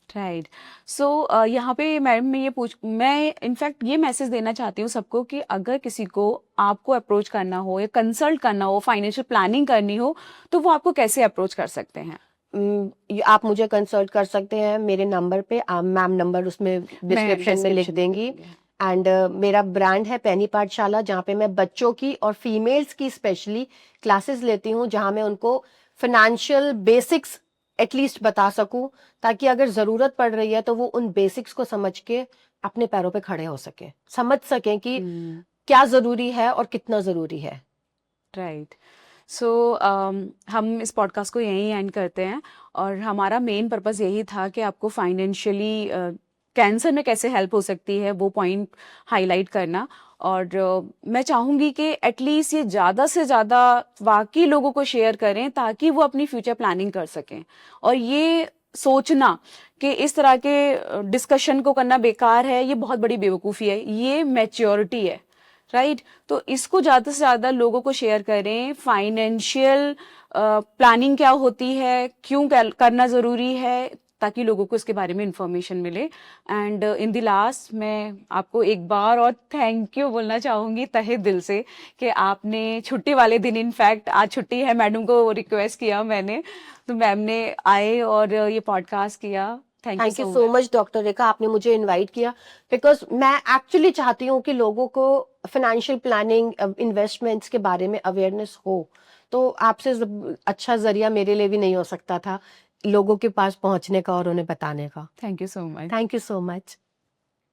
राइट। सो यहाँ पे मैडम मैं इनफैक्ट ये मैसेज देना चाहती हूँ सबको, कि अगर किसी को आपको अप्रोच करना हो या कंसल्ट करना हो, फाइनेंशियल प्लानिंग करनी हो, तो वो आपको कैसे अप्रोच कर सकते हैं? आप मुझे कंसल्ट कर सकते हैं मेरे नंबर पे, मैम नंबर उसमें डिस्क्रिप्शन में लिख देंगी। एंड मेरा ब्रांड है पेनी पाठशाला, जहाँ पे मैं बच्चों की और फीमेल्स की स्पेशली क्लासेस लेती हूँ, जहाँ मैं उनको फाइनेंशियल बेसिक्स एटलीस्ट बता सकूं, ताकि अगर जरूरत पड़ रही है तो वो उन बेसिक्स को समझ के अपने पैरों पे खड़े हो सके, समझ सकें कि क्या जरूरी है और कितना जरूरी है। राइट। सो हम इस पॉडकास्ट को यहीं एंड करते हैं, और हमारा मेन पर्पस यही था कि आपको फाइनेंशियली कैंसर में कैसे हेल्प हो सकती है वो पॉइंट हाईलाइट करना। और मैं चाहूँगी कि एटलीस्ट ये ज़्यादा से ज़्यादा वाकई लोगों को शेयर करें, ताकि वो अपनी फ्यूचर प्लानिंग कर सकें। और ये सोचना कि इस तरह के डिस्कशन को करना बेकार है, ये बहुत बड़ी बेवकूफ़ी है, ये मैच्योरिटी है। राइट। तो इसको ज़्यादा से ज़्यादा लोगों को शेयर करें। फाइनेंशियल प्लानिंग क्या होती है, क्यों करना ज़रूरी है, ताकि लोगों को इसके बारे में इंफॉर्मेशन मिले। एंड इन द लास्ट मैं आपको एक बार और थैंक यू बोलना चाहूँगी तहे दिल से, कि आपने छुट्टी वाले दिन, इनफैक्ट आज छुट्टी है, मैडम को रिक्वेस्ट किया मैंने, तो मैम ने आए और ये पॉडकास्ट किया। Thank you so much doctor Rekha, आपने मुझे इनवाइट किया, बिकॉज मैं एक्चुअली चाहती हूँ कि लोगों को फाइनेंशियल प्लानिंग, इन्वेस्टमेंट्स के बारे में अवेयरनेस हो। तो आपसे अच्छा जरिया मेरे लिए भी नहीं हो सकता था लोगों के पास पहुंचने का और उन्हें बताने का। Thank you so much. Thank you so much.